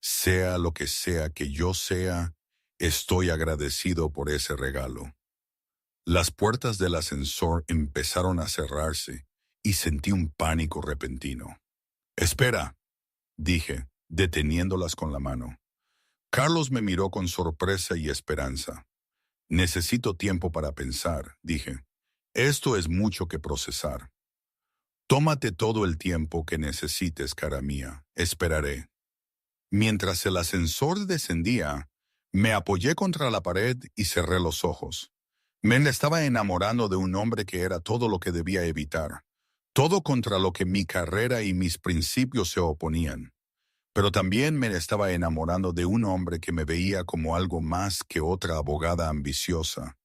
Speaker 1: Sea lo que sea que yo sea, estoy agradecido por ese regalo. Las puertas del ascensor empezaron a cerrarse y sentí un pánico repentino. Espera, dije, deteniéndolas con la mano. Carlos me miró con sorpresa y esperanza. Necesito tiempo para pensar, dije. Esto es mucho que procesar. Tómate todo el tiempo que necesites, cara mía. Esperaré. Mientras el ascensor descendía, me apoyé contra la pared y cerré los ojos. Me estaba enamorando de un hombre que era todo lo que debía evitar, todo contra lo que mi carrera y mis principios se oponían. Pero también me estaba enamorando de un hombre que me veía como algo más que otra abogada ambiciosa,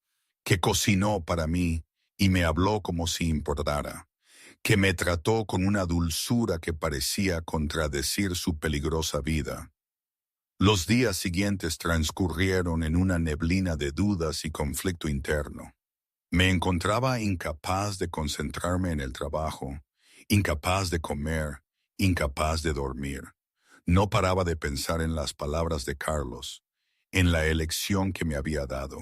Speaker 1: que cocinó para mí y me habló como si importara, que me trató con una dulzura que parecía contradecir su peligrosa vida. Los días siguientes transcurrieron en una neblina de dudas y conflicto interno. Me encontraba incapaz de concentrarme en el trabajo, incapaz de comer, incapaz de dormir. No paraba de pensar en las palabras de Carlos, en la elección que me había dado.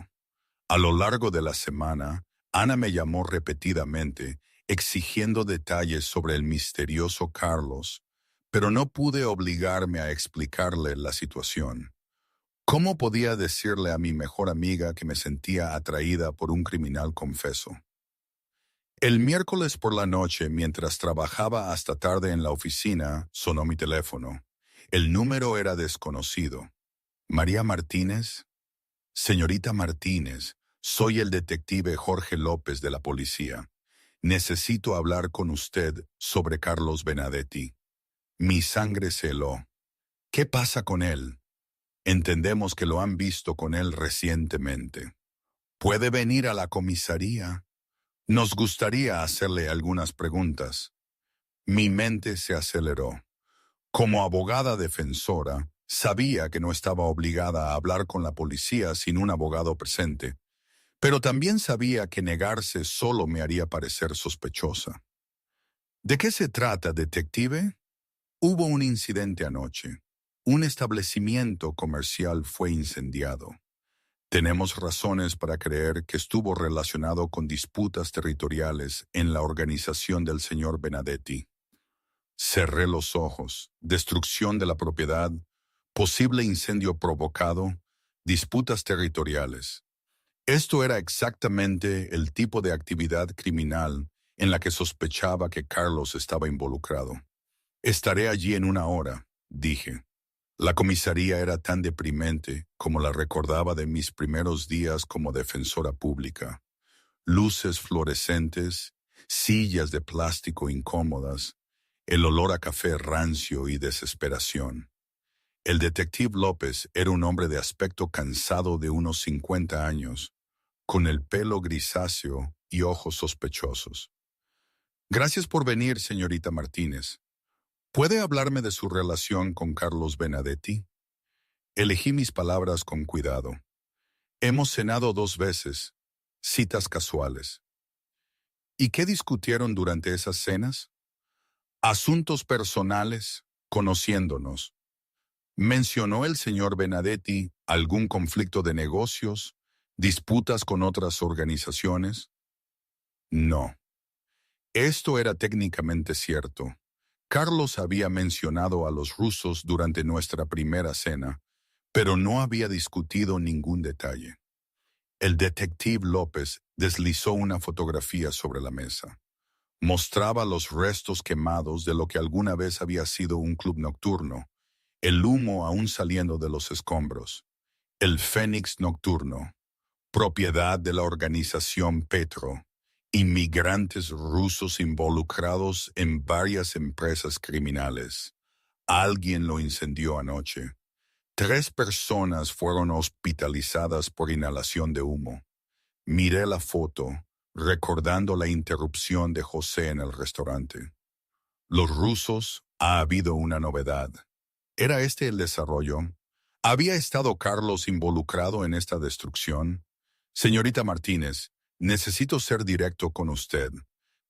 Speaker 1: A lo largo de la semana, Ana me llamó repetidamente, exigiendo detalles sobre el misterioso Carlos, pero no pude obligarme a explicarle la situación. ¿Cómo podía decirle a mi mejor amiga que me sentía atraída por un criminal confeso? El miércoles por la noche, mientras trabajaba hasta tarde en la oficina, sonó mi teléfono. El número era desconocido. ¿María Martínez? Señorita Martínez, soy el detective Jorge López de la policía. Necesito hablar con usted sobre Carlos Benedetti. Mi sangre se heló. ¿Qué pasa con él? Entendemos que lo han visto con él recientemente. ¿Puede venir a la comisaría? Nos gustaría hacerle algunas preguntas. Mi mente se aceleró. Como abogada defensora, sabía que no estaba obligada a hablar con la policía sin un abogado presente, pero también sabía que negarse solo me haría parecer sospechosa. ¿De qué se trata, detective? Hubo un incidente anoche. Un establecimiento comercial fue incendiado. Tenemos razones para creer que estuvo relacionado con disputas territoriales en la organización del señor Benedetti. Cerré los ojos. Destrucción de la propiedad, posible incendio provocado, disputas territoriales. Esto era exactamente el tipo de actividad criminal en la que sospechaba que Carlos estaba involucrado. Estaré allí en una hora, dije. La comisaría era tan deprimente como la recordaba de mis primeros días como defensora pública. Luces fluorescentes, sillas de plástico incómodas, el olor a café rancio y desesperación. El detective López era un hombre de aspecto cansado de unos 50 años, con el pelo grisáceo y ojos sospechosos. Gracias por venir, señorita Martínez. ¿Puede hablarme de su relación con Carlos Benedetti? Elegí mis palabras con cuidado. Hemos cenado 2 veces, citas casuales. ¿Y qué discutieron durante esas cenas? Asuntos personales, conociéndonos. ¿Mencionó el señor Benedetti algún conflicto de negocios, disputas con otras organizaciones? No. Esto era técnicamente cierto. Carlos había mencionado a los rusos durante nuestra primera cena, pero no había discutido ningún detalle. El detective López deslizó una fotografía sobre la mesa. Mostraba los restos quemados de lo que alguna vez había sido un club nocturno, el humo aún saliendo de los escombros. El Fénix Nocturno, propiedad de la organización Petro, inmigrantes rusos involucrados en varias empresas criminales. Alguien lo incendió anoche. 3 personas fueron hospitalizadas por inhalación de humo. Miré la foto, recordando la interrupción de José en el restaurante. Los rusos, ha habido una novedad. ¿Era este el desarrollo? ¿Había estado Carlos involucrado en esta destrucción? Señorita Martínez, necesito ser directo con usted.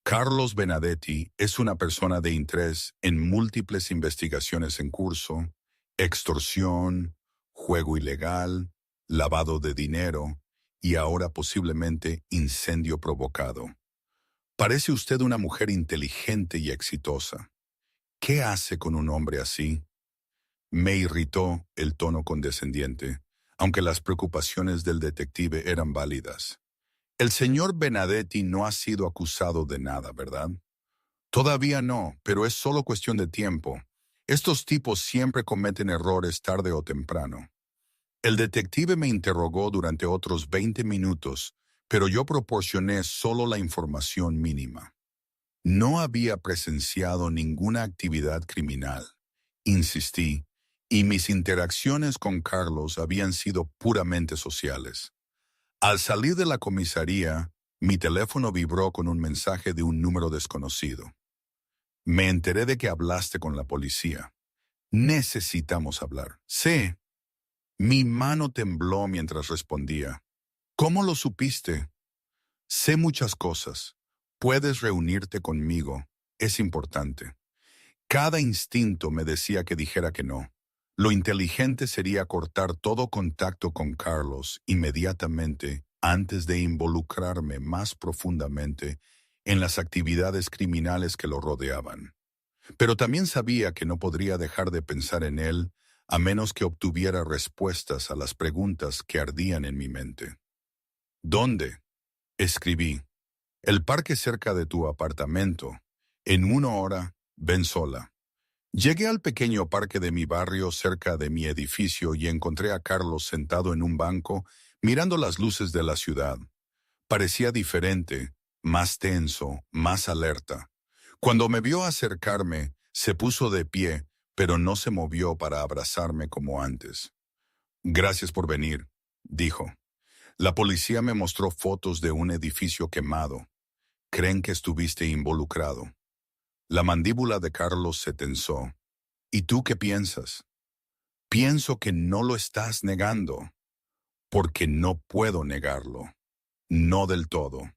Speaker 1: Carlos Benedetti es una persona de interés en múltiples investigaciones en curso, extorsión, juego ilegal, lavado de dinero y ahora posiblemente incendio provocado. Parece usted una mujer inteligente y exitosa. ¿Qué hace con un hombre así? Me irritó el tono condescendiente, aunque las preocupaciones del detective eran válidas. El señor Benedetti no ha sido acusado de nada, ¿verdad? Todavía no, pero es solo cuestión de tiempo. Estos tipos siempre cometen errores tarde o temprano. El detective me interrogó durante otros 20 minutos, pero yo proporcioné solo la información mínima. No había presenciado ninguna actividad criminal, insistí, y mis interacciones con Carlos habían sido puramente sociales. Al salir de la comisaría, mi teléfono vibró con un mensaje de un número desconocido. Me enteré de que hablaste con la policía. Necesitamos hablar. Sí. Mi mano tembló mientras respondía. ¿Cómo lo supiste? Sé muchas cosas. Puedes reunirte conmigo. Es importante. Cada instinto me decía que dijera que no. Lo inteligente sería cortar todo contacto con Carlos inmediatamente antes de involucrarme más profundamente en las actividades criminales que lo rodeaban. Pero también sabía que no podría dejar de pensar en él a menos que obtuviera respuestas a las preguntas que ardían en mi mente. ¿Dónde? Escribí. El parque cerca de tu apartamento. En 1 hora, ven sola. Llegué al pequeño parque de mi barrio cerca de mi edificio y encontré a Carlos sentado en un banco mirando las luces de la ciudad. Parecía diferente, más tenso, más alerta. Cuando me vio acercarme, se puso de pie, pero no se movió para abrazarme como antes. Gracias por venir, dijo. La policía me mostró fotos de un edificio quemado. Creen que estuviste involucrado. La mandíbula de Carlos se tensó. ¿Y tú qué piensas? Pienso que no lo estás negando, porque no puedo negarlo. No del todo.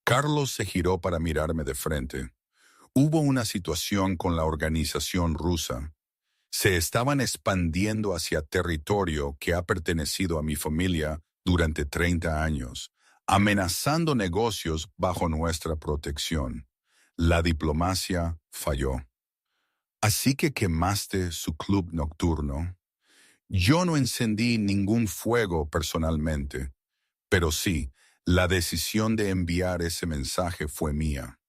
Speaker 1: Carlos se giró para mirarme de frente. Hubo una situación con la organización rusa. Se estaban expandiendo hacia territorio que ha pertenecido a mi familia durante 30 años, amenazando negocios bajo nuestra protección. La diplomacia falló. Así que quemaste su club nocturno. Yo no encendí ningún fuego personalmente, pero sí, la decisión de enviar ese mensaje fue mía.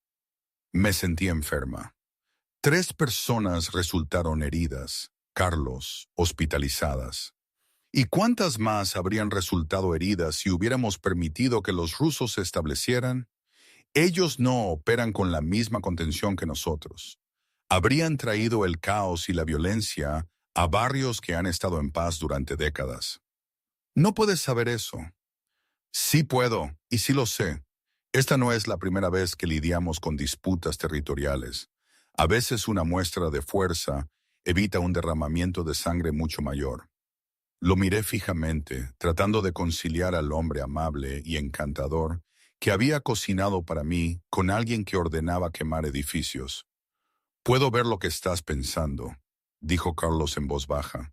Speaker 1: Me sentí enferma. 3 personas resultaron heridas, Carlos, hospitalizadas. ¿Y cuántas más habrían resultado heridas si hubiéramos permitido que los rusos se establecieran? Ellos no operan con la misma contención que nosotros. Habrían traído el caos y la violencia a barrios que han estado en paz durante décadas. No puedes saber eso. Sí puedo, y sí lo sé. Esta no es la primera vez que lidiamos con disputas territoriales. A veces una muestra de fuerza evita un derramamiento de sangre mucho mayor. Lo miré fijamente, tratando de conciliar al hombre amable y encantador que había cocinado para mí con alguien que ordenaba quemar edificios. Puedo ver lo que estás pensando, dijo Carlos en voz baja.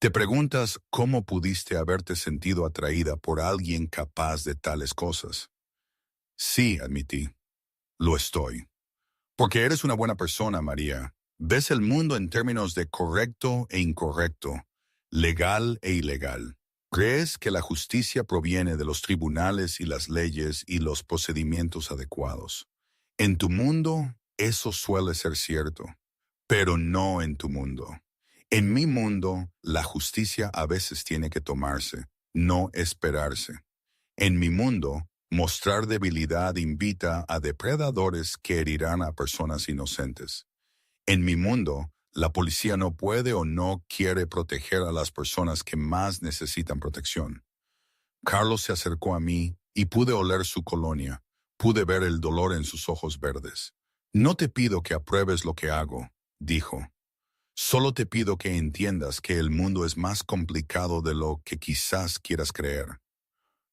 Speaker 1: Te preguntas cómo pudiste haberte sentido atraída por alguien capaz de tales cosas. Sí, admití, lo estoy. Porque eres una buena persona, María. Ves el mundo en términos de correcto e incorrecto, legal e ilegal. Crees que la justicia proviene de los tribunales y las leyes y los procedimientos adecuados. En tu mundo, eso suele ser cierto, pero no en tu mundo. En mi mundo, la justicia a veces tiene que tomarse, no esperarse. En mi mundo, mostrar debilidad invita a depredadores que herirán a personas inocentes. En mi mundo, la policía no puede o no quiere proteger a las personas que más necesitan protección. Carlos se acercó a mí y pude oler su colonia, pude ver el dolor en sus ojos verdes. No te pido que apruebes lo que hago, dijo. Solo te pido que entiendas que el mundo es más complicado de lo que quizás quieras creer.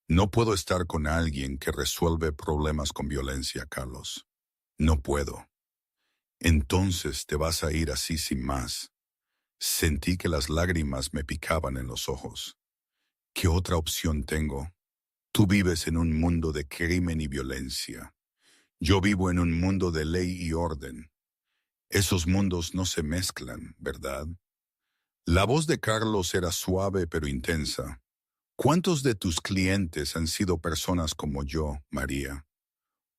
Speaker 1: No puedo estar con alguien que resuelve problemas con violencia, Carlos. No puedo. Entonces te vas a ir así sin más. Sentí que las lágrimas me picaban en los ojos. ¿Qué otra opción tengo? Tú vives en un mundo de crimen y violencia. Yo vivo en un mundo de ley y orden. Esos mundos no se mezclan, ¿verdad? La voz de Carlos era suave pero intensa. ¿Cuántos de tus clientes han sido personas como yo, María?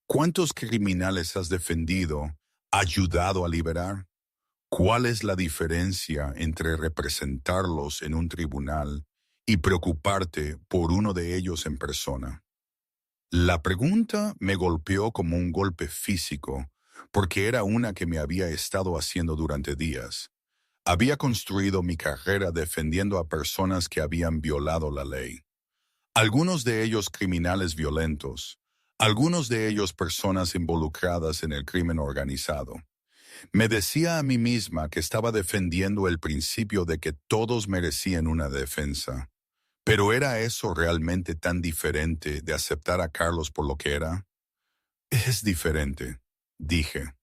Speaker 1: ¿Cuántos criminales has defendido ayudado a liberar? ¿Cuál es la diferencia entre representarlos en un tribunal y preocuparte por uno de ellos en persona? La pregunta me golpeó como un golpe físico, porque era una que me había estado haciendo durante días. Había construido mi carrera defendiendo a personas que habían violado la ley. Algunos de ellos criminales violentos, algunos de ellos personas involucradas en el crimen organizado. Me decía a mí misma que estaba defendiendo el principio de que todos merecían una defensa. ¿Pero era eso realmente tan diferente de aceptar a Carlos por lo que era? Es diferente, dije,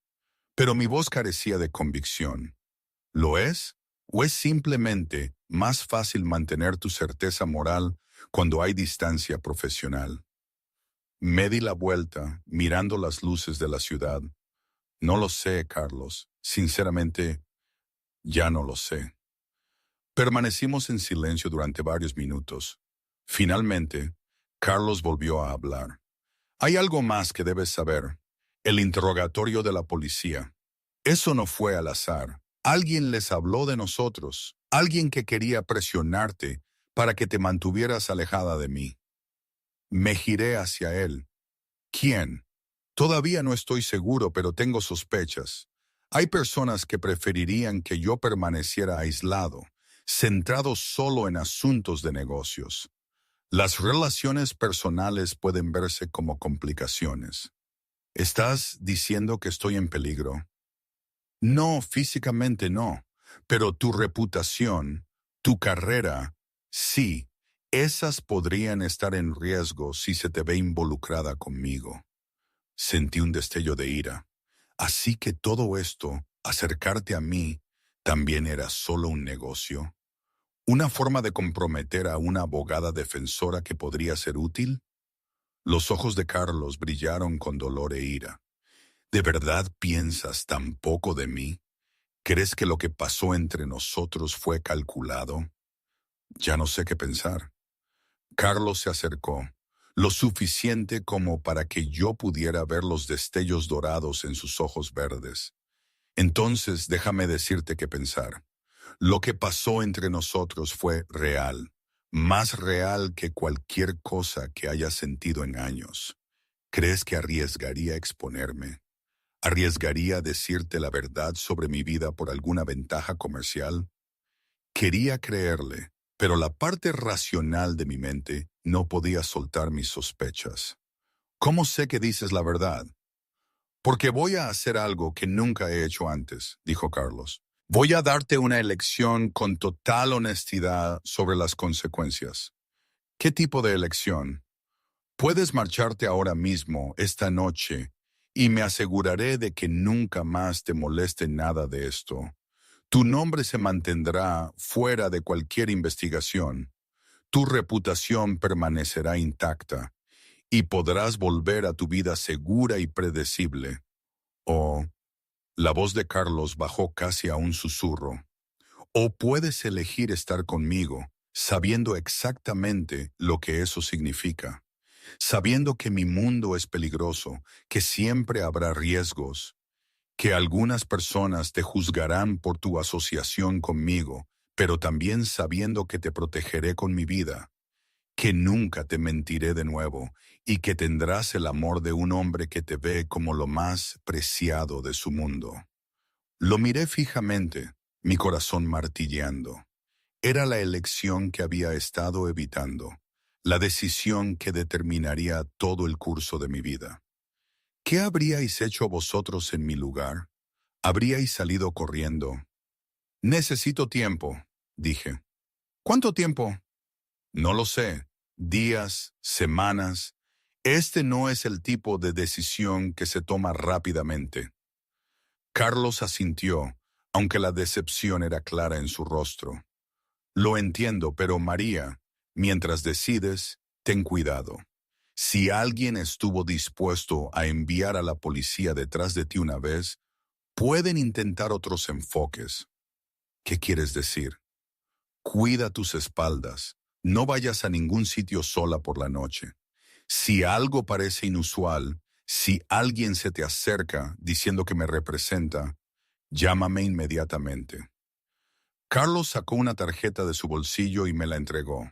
Speaker 1: pero mi voz carecía de convicción. ¿Lo es? ¿O es simplemente más fácil mantener tu certeza moral cuando hay distancia profesional? Me di la vuelta, mirando las luces de la ciudad. No lo sé, Carlos. Sinceramente, ya no lo sé. Permanecimos en silencio durante varios minutos. Finalmente, Carlos volvió a hablar. Hay algo más que debes saber. El interrogatorio de la policía. Eso no fue al azar. Alguien les habló de nosotros. Alguien que quería presionarte para que te mantuvieras alejada de mí. Me giré hacia él. ¿Quién? Todavía no estoy seguro, pero tengo sospechas. Hay personas que preferirían que yo permaneciera aislado, centrado solo en asuntos de negocios. Las relaciones personales pueden verse como complicaciones. ¿Estás diciendo que estoy en peligro? No, físicamente no, pero tu reputación, tu carrera, sí, esas podrían estar en riesgo si se te ve involucrada conmigo. Sentí un destello de ira. Así que todo esto, acercarte a mí, también era solo un negocio. ¿Una forma de comprometer a una abogada defensora que podría ser útil? Los ojos de Carlos brillaron con dolor e ira. ¿De verdad piensas tan poco de mí? ¿Crees que lo que pasó entre nosotros fue calculado? Ya no sé qué pensar. Carlos se acercó, lo suficiente como para que yo pudiera ver los destellos dorados en sus ojos verdes. Entonces déjame decirte qué pensar. Lo que pasó entre nosotros fue real, más real que cualquier cosa que haya sentido en años. ¿Crees que arriesgaría exponerme? ¿Arriesgaría decirte la verdad sobre mi vida por alguna ventaja comercial? Quería creerle, pero la parte racional de mi mente no podía soltar mis sospechas. ¿Cómo sé que dices la verdad? Porque voy a hacer algo que nunca he hecho antes, dijo Carlos. Voy a darte una elección con total honestidad sobre las consecuencias. ¿Qué tipo de elección? Puedes marcharte ahora mismo, esta noche, y me aseguraré de que nunca más te moleste nada de esto. Tu nombre se mantendrá fuera de cualquier investigación. Tu reputación permanecerá intacta y podrás volver a tu vida segura y predecible. O, la voz de Carlos bajó casi a un susurro. O puedes elegir estar conmigo, sabiendo exactamente lo que eso significa, sabiendo que mi mundo es peligroso, que siempre habrá riesgos, que algunas personas te juzgarán por tu asociación conmigo, pero también sabiendo que te protegeré con mi vida, que nunca te mentiré de nuevo y que tendrás el amor de un hombre que te ve como lo más preciado de su mundo. Lo miré fijamente, mi corazón martilleando. Era la elección que había estado evitando, la decisión que determinaría todo el curso de mi vida. ¿Qué habríais hecho vosotros en mi lugar? ¿Habríais salido corriendo? Necesito tiempo, dije. ¿Cuánto tiempo? No lo sé. Días, semanas. Este no es el tipo de decisión que se toma rápidamente. Carlos asintió, aunque la decepción era clara en su rostro. Lo entiendo, pero María, mientras decides, ten cuidado. Si alguien estuvo dispuesto a enviar a la policía detrás de ti una vez, pueden intentar otros enfoques. ¿Qué quieres decir? Cuida tus espaldas. No vayas a ningún sitio sola por la noche. Si algo parece inusual, Si alguien se te acerca diciendo que me representa, llámame inmediatamente. Carlos sacó una tarjeta de su bolsillo y me la entregó.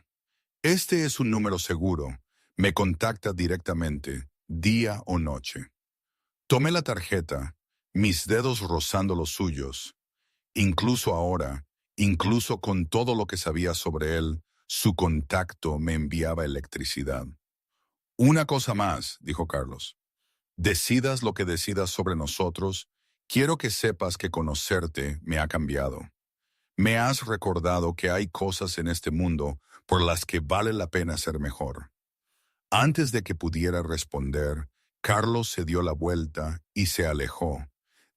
Speaker 1: Este es un número seguro. Me contacta directamente, día o noche. Tomé la tarjeta, mis dedos rozando los suyos. Incluso ahora, incluso con todo lo que sabía sobre él, su contacto me enviaba electricidad. Una cosa más, dijo Carlos. Decidas lo que decidas sobre nosotros, quiero que sepas que conocerte me ha cambiado. Me has recordado que hay cosas en este mundo por las que vale la pena ser mejor. Antes de que pudiera responder, Carlos se dio la vuelta y se alejó,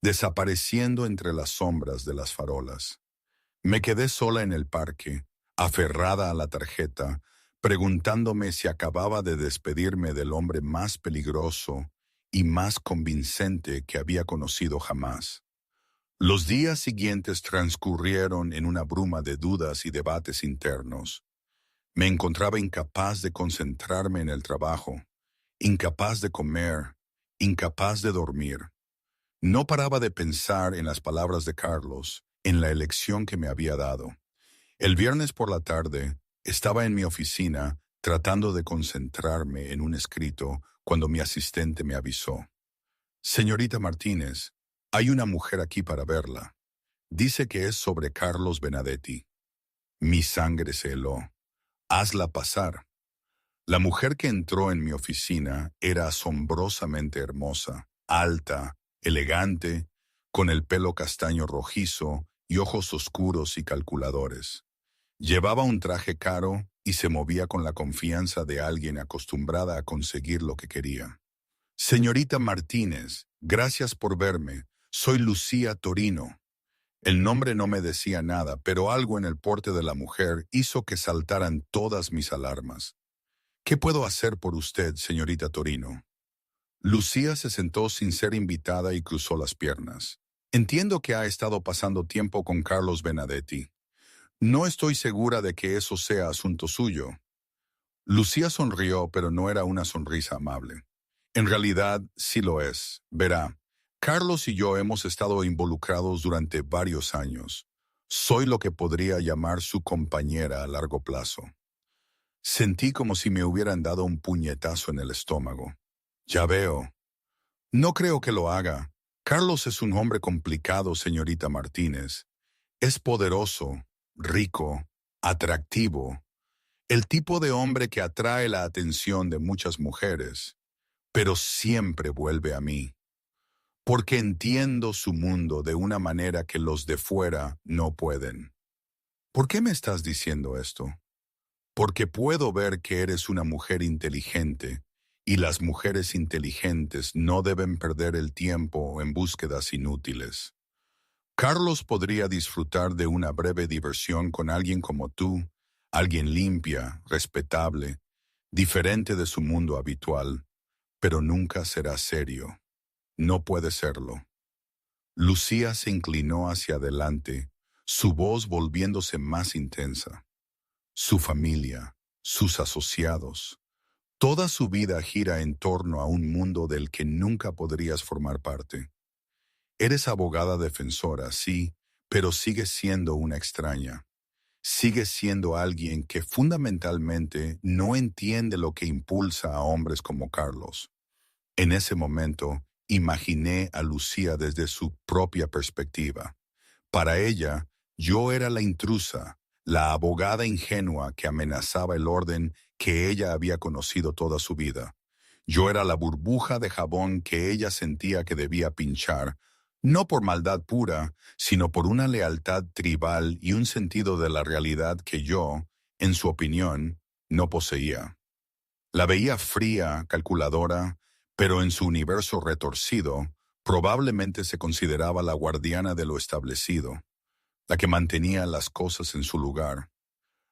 Speaker 1: desapareciendo entre las sombras de las farolas. Me quedé sola en el parque, aferrada a la tarjeta, preguntándome si acababa de despedirme del hombre más peligroso y más convincente que había conocido jamás. Los días siguientes transcurrieron en una bruma de dudas y debates internos. Me encontraba incapaz de concentrarme en el trabajo, incapaz de comer, incapaz de dormir. No paraba de pensar en las palabras de Carlos, en la elección que me había dado. El viernes por la tarde, estaba en mi oficina tratando de concentrarme en un escrito cuando mi asistente me avisó. Señorita Martínez, hay una mujer aquí para verla. Dice que es sobre Carlos Benedetti. Mi sangre se heló. Hazla pasar. La mujer que entró en mi oficina era asombrosamente hermosa, alta, elegante, con el pelo castaño rojizo y ojos oscuros y calculadores. Llevaba un traje caro y se movía con la confianza de alguien acostumbrada a conseguir lo que quería. Señorita Martínez, gracias por verme. Soy Lucía Torino. El nombre no me decía nada, pero algo en el porte de la mujer hizo que saltaran todas mis alarmas. ¿Qué puedo hacer por usted, señorita Torino? Lucía se sentó sin ser invitada y cruzó las piernas. Entiendo que ha estado pasando tiempo con Carlos Benedetti. No estoy segura de que eso sea asunto suyo. Lucía sonrió, pero no era una sonrisa amable. En realidad, sí lo es. Verá, Carlos y yo hemos estado involucrados durante varios años. Soy lo que podría llamar su compañera a largo plazo. Sentí como si me hubieran dado un puñetazo en el estómago. Ya veo. No creo que lo haga. Carlos es un hombre complicado, señorita Martínez. Es poderoso, rico, atractivo. El tipo de hombre que atrae la atención de muchas mujeres, pero siempre vuelve a mí. Porque entiendo su mundo de una manera que los de fuera no pueden. ¿Por qué me estás diciendo esto? Porque puedo ver que eres una mujer inteligente, y las mujeres inteligentes no deben perder el tiempo en búsquedas inútiles. Carlos podría disfrutar de una breve diversión con alguien como tú, alguien limpia, respetable, diferente de su mundo habitual, pero nunca será serio. No puede serlo. Lucía se inclinó hacia adelante, su voz volviéndose más intensa. Su familia, sus asociados, toda su vida gira en torno a un mundo del que nunca podrías formar parte. Eres abogada defensora, sí, pero sigues siendo una extraña. Sigues siendo alguien que fundamentalmente no entiende lo que impulsa a hombres como Carlos. En ese momento, imaginé a Lucía desde su propia perspectiva. Para ella, yo era la intrusa, la abogada ingenua que amenazaba el orden que ella había conocido toda su vida. Yo era la burbuja de jabón que ella sentía que debía pinchar, no por maldad pura, sino por una lealtad tribal y un sentido de la realidad que yo, en su opinión, no poseía. La veía fría, calculadora, pero en su universo retorcido, probablemente se consideraba la guardiana de lo establecido, la que mantenía las cosas en su lugar,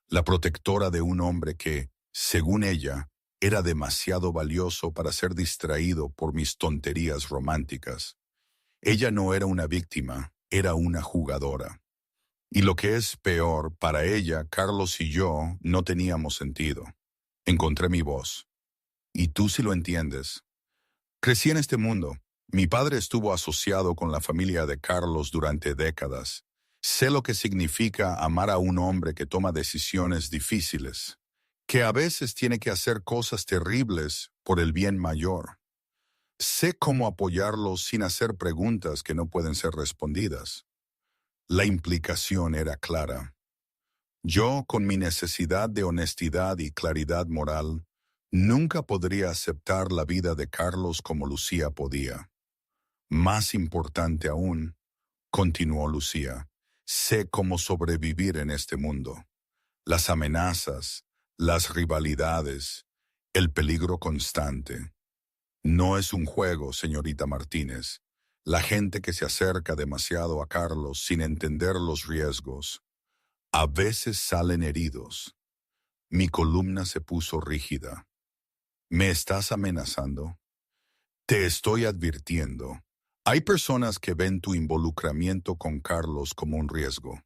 Speaker 1: la protectora de un hombre que, según ella, era demasiado valioso para ser distraído por mis tonterías románticas. Ella no era una víctima, era una jugadora. Y lo que es peor, para ella, Carlos y yo no teníamos sentido. Encontré mi voz. ¿Y tú si lo entiendes? Crecí en este mundo. Mi padre estuvo asociado con la familia de Carlos durante décadas. Sé lo que significa amar a un hombre que toma decisiones difíciles, que a veces tiene que hacer cosas terribles por el bien mayor. Sé cómo apoyarlo sin hacer preguntas que no pueden ser respondidas. La implicación era clara. Yo, con mi necesidad de honestidad y claridad moral, nunca podría aceptar la vida de Carlos como Lucía podía. Más importante aún, continuó Lucía, sé cómo sobrevivir en este mundo. Las amenazas, las rivalidades, el peligro constante. No es un juego, señorita Martínez. La gente que se acerca demasiado a Carlos sin entender los riesgos, a veces salen heridos. Mi columna se puso rígida. ¿Me estás amenazando? Te estoy advirtiendo. Hay personas que ven tu involucramiento con Carlos como un riesgo.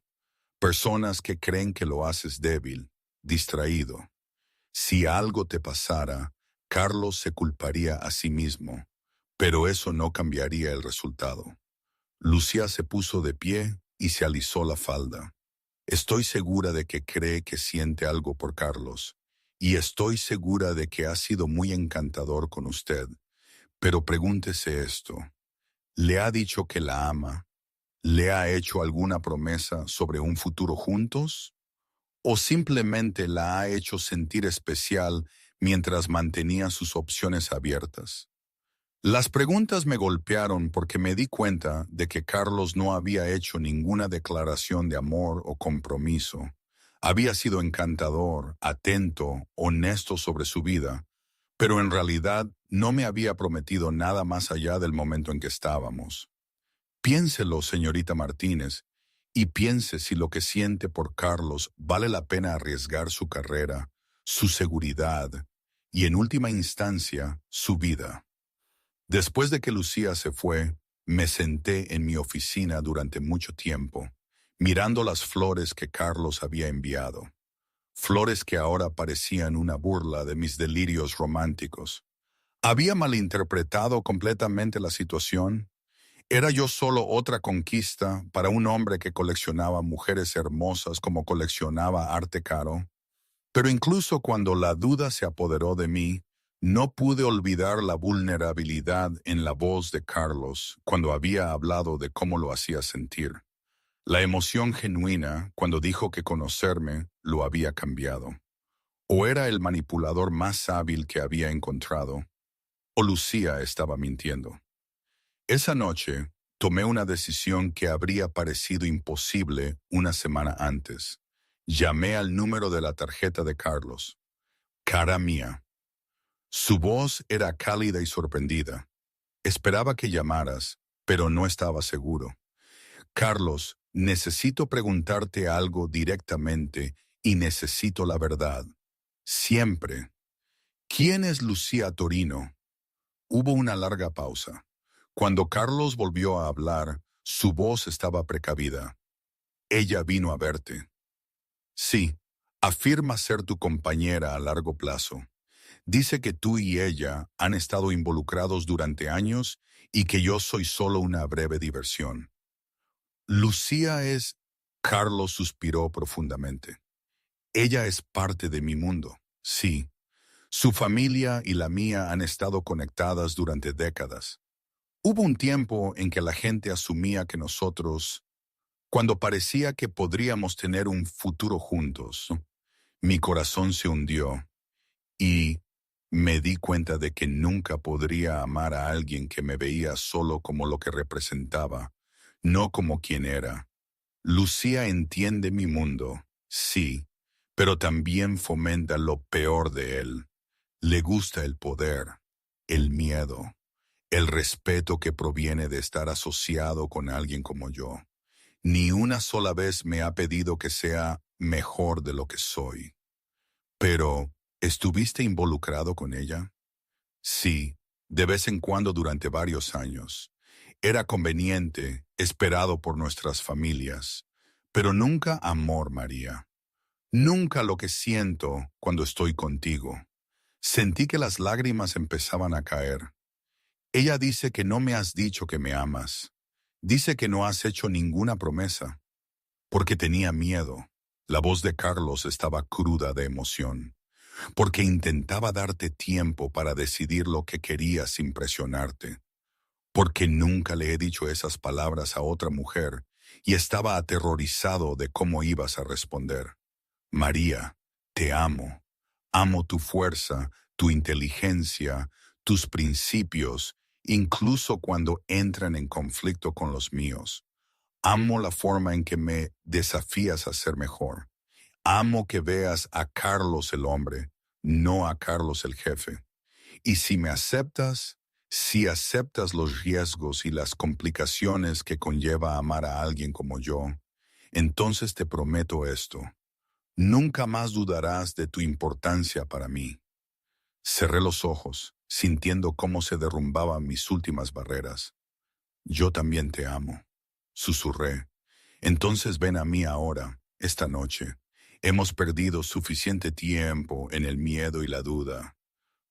Speaker 1: Personas que creen que lo haces débil, distraído. Si algo te pasara, Carlos se culparía a sí mismo, pero eso no cambiaría el resultado. Lucía se puso de pie y se alisó la falda. Estoy segura de que cree que siente algo por Carlos, y estoy segura de que ha sido muy encantador con usted. Pero pregúntese esto, ¿le ha dicho que la ama? ¿Le ha hecho alguna promesa sobre un futuro juntos? ¿O simplemente la ha hecho sentir especial mientras mantenía sus opciones abiertas? Las preguntas me golpearon porque me di cuenta de que Carlos no había hecho ninguna declaración de amor o compromiso. Había sido encantador, atento, honesto sobre su vida, pero en realidad no me había prometido nada más allá del momento en que estábamos. Piénselo, señorita Martínez, y piense si lo que siente por Carlos vale la pena arriesgar su carrera, su seguridad y, en última instancia, su vida. Después de que Lucía se fue, me senté en mi oficina durante mucho tiempo, mirando las flores que Carlos había enviado. Flores que ahora parecían una burla de mis delirios románticos. ¿Había malinterpretado completamente la situación? ¿Era yo solo otra conquista para un hombre que coleccionaba mujeres hermosas como coleccionaba arte caro? Pero incluso cuando la duda se apoderó de mí, no pude olvidar la vulnerabilidad en la voz de Carlos cuando había hablado de cómo lo hacía sentir. La emoción genuina cuando dijo que conocerme lo había cambiado. O era el manipulador más hábil que había encontrado, o Lucía estaba mintiendo. Esa noche, tomé una decisión que habría parecido imposible una semana antes. Llamé al número de la tarjeta de Carlos. Cara mía. Su voz era cálida y sorprendida. Esperaba que llamaras, pero no estaba seguro. Carlos, necesito preguntarte algo directamente y necesito la verdad. Siempre. ¿Quién es Lucía Torino? Hubo una larga pausa. Cuando Carlos volvió a hablar, su voz estaba precavida. Ella vino a verte. Sí, afirma ser tu compañera a largo plazo. Dice que tú y ella han estado involucrados durante años y que yo soy solo una breve diversión. Lucía es... Carlos suspiró profundamente. Ella es parte de mi mundo, sí. Su familia y la mía han estado conectadas durante décadas. Hubo un tiempo en que la gente asumía que nosotros, cuando parecía que podríamos tener un futuro juntos, mi corazón se hundió y me di cuenta de que nunca podría amar a alguien que me veía solo como lo que representaba, no como quien era. Lucía entiende mi mundo, sí, pero también fomenta lo peor de él. Le gusta el poder, el miedo, el respeto que proviene de estar asociado con alguien como yo. Ni una sola vez me ha pedido que sea mejor de lo que soy. Pero, ¿estuviste involucrado con ella? Sí, de vez en cuando durante varios años. Era conveniente, esperado por nuestras familias. Pero nunca amor, María. Nunca lo que siento cuando estoy contigo. Sentí que las lágrimas empezaban a caer. Ella dice que no me has dicho que me amas. Dice que no has hecho ninguna promesa. Porque tenía miedo. La voz de Carlos estaba cruda de emoción. Porque intentaba darte tiempo para decidir lo que querías sin presionarte. Porque nunca le he dicho esas palabras a otra mujer y estaba aterrorizado de cómo ibas a responder. María, te amo. Amo tu fuerza, tu inteligencia, tus principios, incluso cuando entran en conflicto con los míos. Amo la forma en que me desafías a ser mejor. Amo que veas a Carlos el hombre, no a Carlos el jefe. Y si aceptas los riesgos y las complicaciones que conlleva amar a alguien como yo, entonces te prometo esto. Nunca más dudarás de tu importancia para mí. Cerré los ojos, sintiendo cómo se derrumbaban mis últimas barreras. Yo también te amo, susurré. Entonces ven a mí ahora, esta noche. Hemos perdido suficiente tiempo en el miedo y la duda.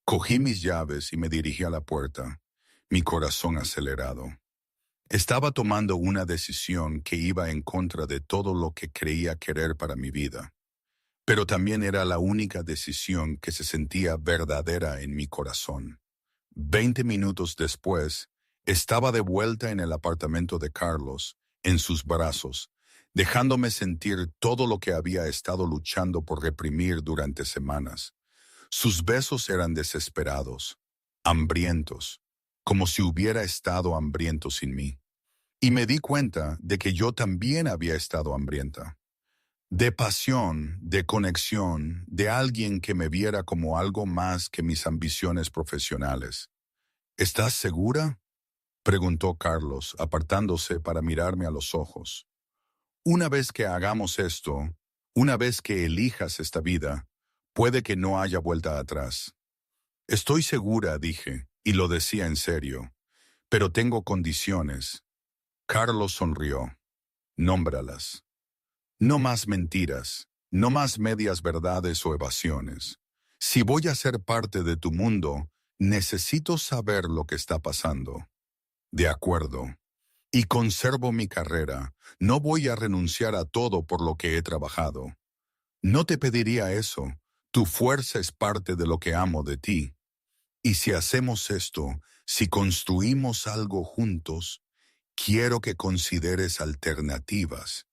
Speaker 1: Cogí mis llaves y me dirigí a la puerta, mi corazón acelerado. Estaba tomando una decisión que iba en contra de todo lo que creía querer para mi vida, pero también era la única decisión que se sentía verdadera en mi corazón. 20 minutos después, estaba de vuelta en el apartamento de Carlos, en sus brazos, dejándome sentir todo lo que había estado luchando por reprimir durante semanas. Sus besos eran desesperados, hambrientos, como si hubiera estado hambriento sin mí. Y me di cuenta de que yo también había estado hambrienta. De pasión, de conexión, de alguien que me viera como algo más que mis ambiciones profesionales. ¿Estás segura?, preguntó Carlos, apartándose para mirarme a los ojos. Una vez que hagamos esto, una vez que elijas esta vida, puede que no haya vuelta atrás. Estoy segura, dije, y lo decía en serio, pero tengo condiciones. Carlos sonrió. Nómbralas. No más mentiras, no más medias verdades o evasiones. Si voy a ser parte de tu mundo, necesito saber lo que está pasando. De acuerdo. Y conservo mi carrera. No voy a renunciar a todo por lo que he trabajado. No te pediría eso. Tu fuerza es parte de lo que amo de ti. Y si hacemos esto, si construimos algo juntos, quiero que consideres alternativas,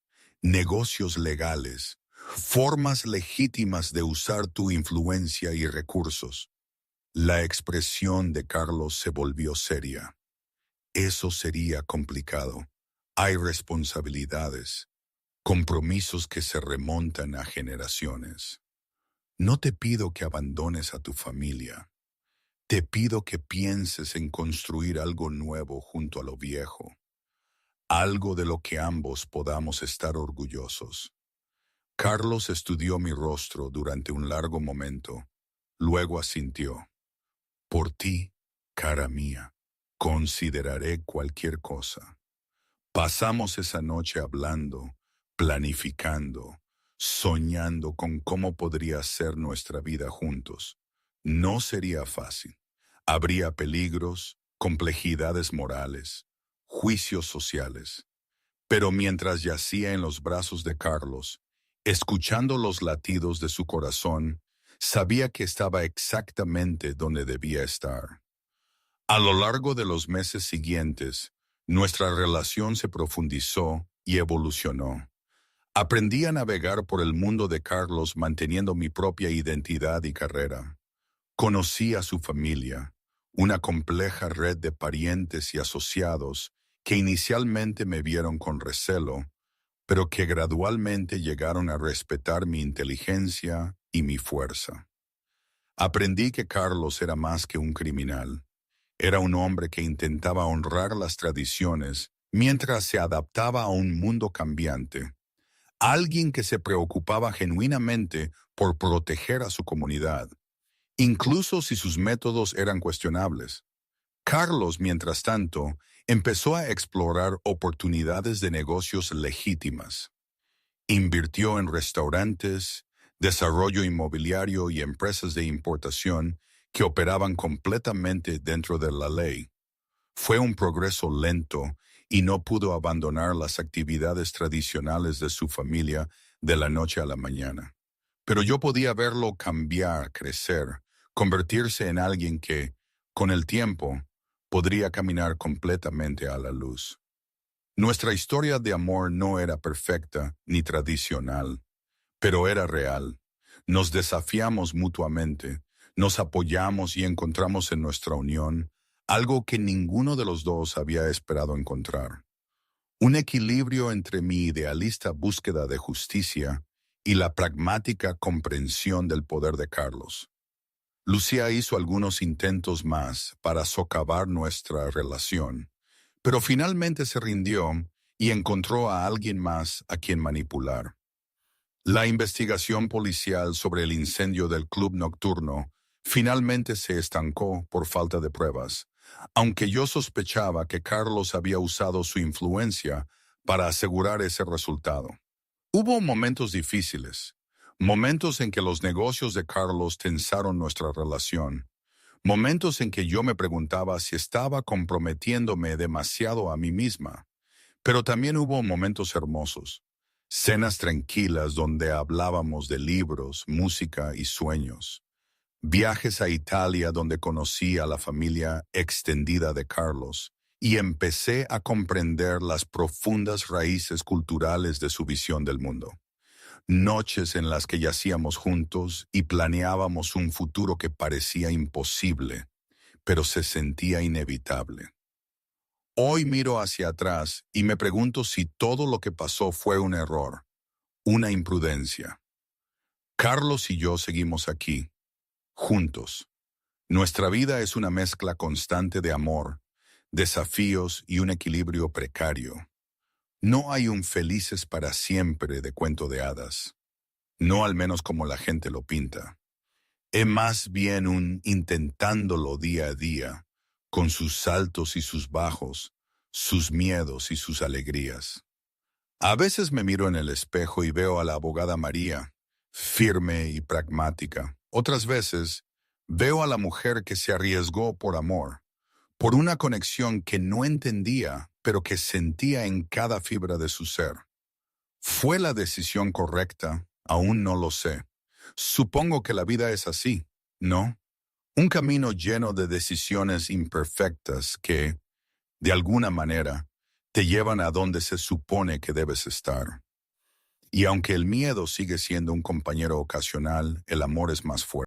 Speaker 1: negocios legales, formas legítimas de usar tu influencia y recursos. La expresión de Carlos se volvió seria. Eso sería complicado. Hay responsabilidades, compromisos que se remontan a generaciones. No te pido que abandones a tu familia. Te pido que pienses en construir algo nuevo junto a lo viejo. Algo de lo que ambos podamos estar orgullosos. Carlos estudió mi rostro durante un largo momento. Luego asintió. Por ti, cara mía, consideraré cualquier cosa. Pasamos esa noche hablando, planificando, soñando con cómo podría ser nuestra vida juntos. No sería fácil. Habría peligros, complejidades morales, juicios sociales. Pero mientras yacía en los brazos de Carlos, escuchando los latidos de su corazón, sabía que estaba exactamente donde debía estar. A lo largo de los meses siguientes, nuestra relación se profundizó y evolucionó. Aprendí a navegar por el mundo de Carlos manteniendo mi propia identidad y carrera. Conocí a su familia, una compleja red de parientes y asociados que inicialmente me vieron con recelo, pero que gradualmente llegaron a respetar mi inteligencia y mi fuerza. Aprendí que Carlos era más que un criminal. Era un hombre que intentaba honrar las tradiciones mientras se adaptaba a un mundo cambiante. Alguien que se preocupaba genuinamente por proteger a su comunidad, incluso si sus métodos eran cuestionables. Carlos, mientras tanto, empezó a explorar oportunidades de negocios legítimas. Invirtió en restaurantes, desarrollo inmobiliario y empresas de importación que operaban completamente dentro de la ley. Fue un progreso lento y no pudo abandonar las actividades tradicionales de su familia de la noche a la mañana. Pero yo podía verlo cambiar, crecer, convertirse en alguien que, con el tiempo, podría caminar completamente a la luz. Nuestra historia de amor no era perfecta ni tradicional, pero era real. Nos desafiamos mutuamente, nos apoyamos y encontramos en nuestra unión algo que ninguno de los dos había esperado encontrar. Un equilibrio entre mi idealista búsqueda de justicia y la pragmática comprensión del poder de Carlos. Lucía hizo algunos intentos más para socavar nuestra relación, pero finalmente se rindió y encontró a alguien más a quien manipular. La investigación policial sobre el incendio del club nocturno finalmente se estancó por falta de pruebas, aunque yo sospechaba que Carlos había usado su influencia para asegurar ese resultado. Hubo momentos difíciles, momentos en que los negocios de Carlos tensaron nuestra relación, momentos en que yo me preguntaba si estaba comprometiéndome demasiado a mí misma. Pero también hubo momentos hermosos, cenas tranquilas donde hablábamos de libros, música y sueños, viajes a Italia donde conocí a la familia extendida de Carlos y empecé a comprender las profundas raíces culturales de su visión del mundo. Noches en las que yacíamos juntos y planeábamos un futuro que parecía imposible, pero se sentía inevitable. Hoy miro hacia atrás y me pregunto si todo lo que pasó fue un error, una imprudencia. Carlos y yo seguimos aquí, juntos. Nuestra vida es una mezcla constante de amor, desafíos y un equilibrio precario. No hay un felices para siempre de cuento de hadas, no al menos como la gente lo pinta. Es más bien un intentándolo día a día, con sus altos y sus bajos, sus miedos y sus alegrías. A veces me miro en el espejo y veo a la abogada María, firme y pragmática. Otras veces veo a la mujer que se arriesgó por amor, por una conexión que no entendía, pero que sentía en cada fibra de su ser. ¿Fue la decisión correcta? Aún no lo sé. Supongo que la vida es así, ¿no? Un camino lleno de decisiones imperfectas que, de alguna manera, te llevan a donde se supone que debes estar. Y aunque el miedo sigue siendo un compañero ocasional, el amor es más fuerte.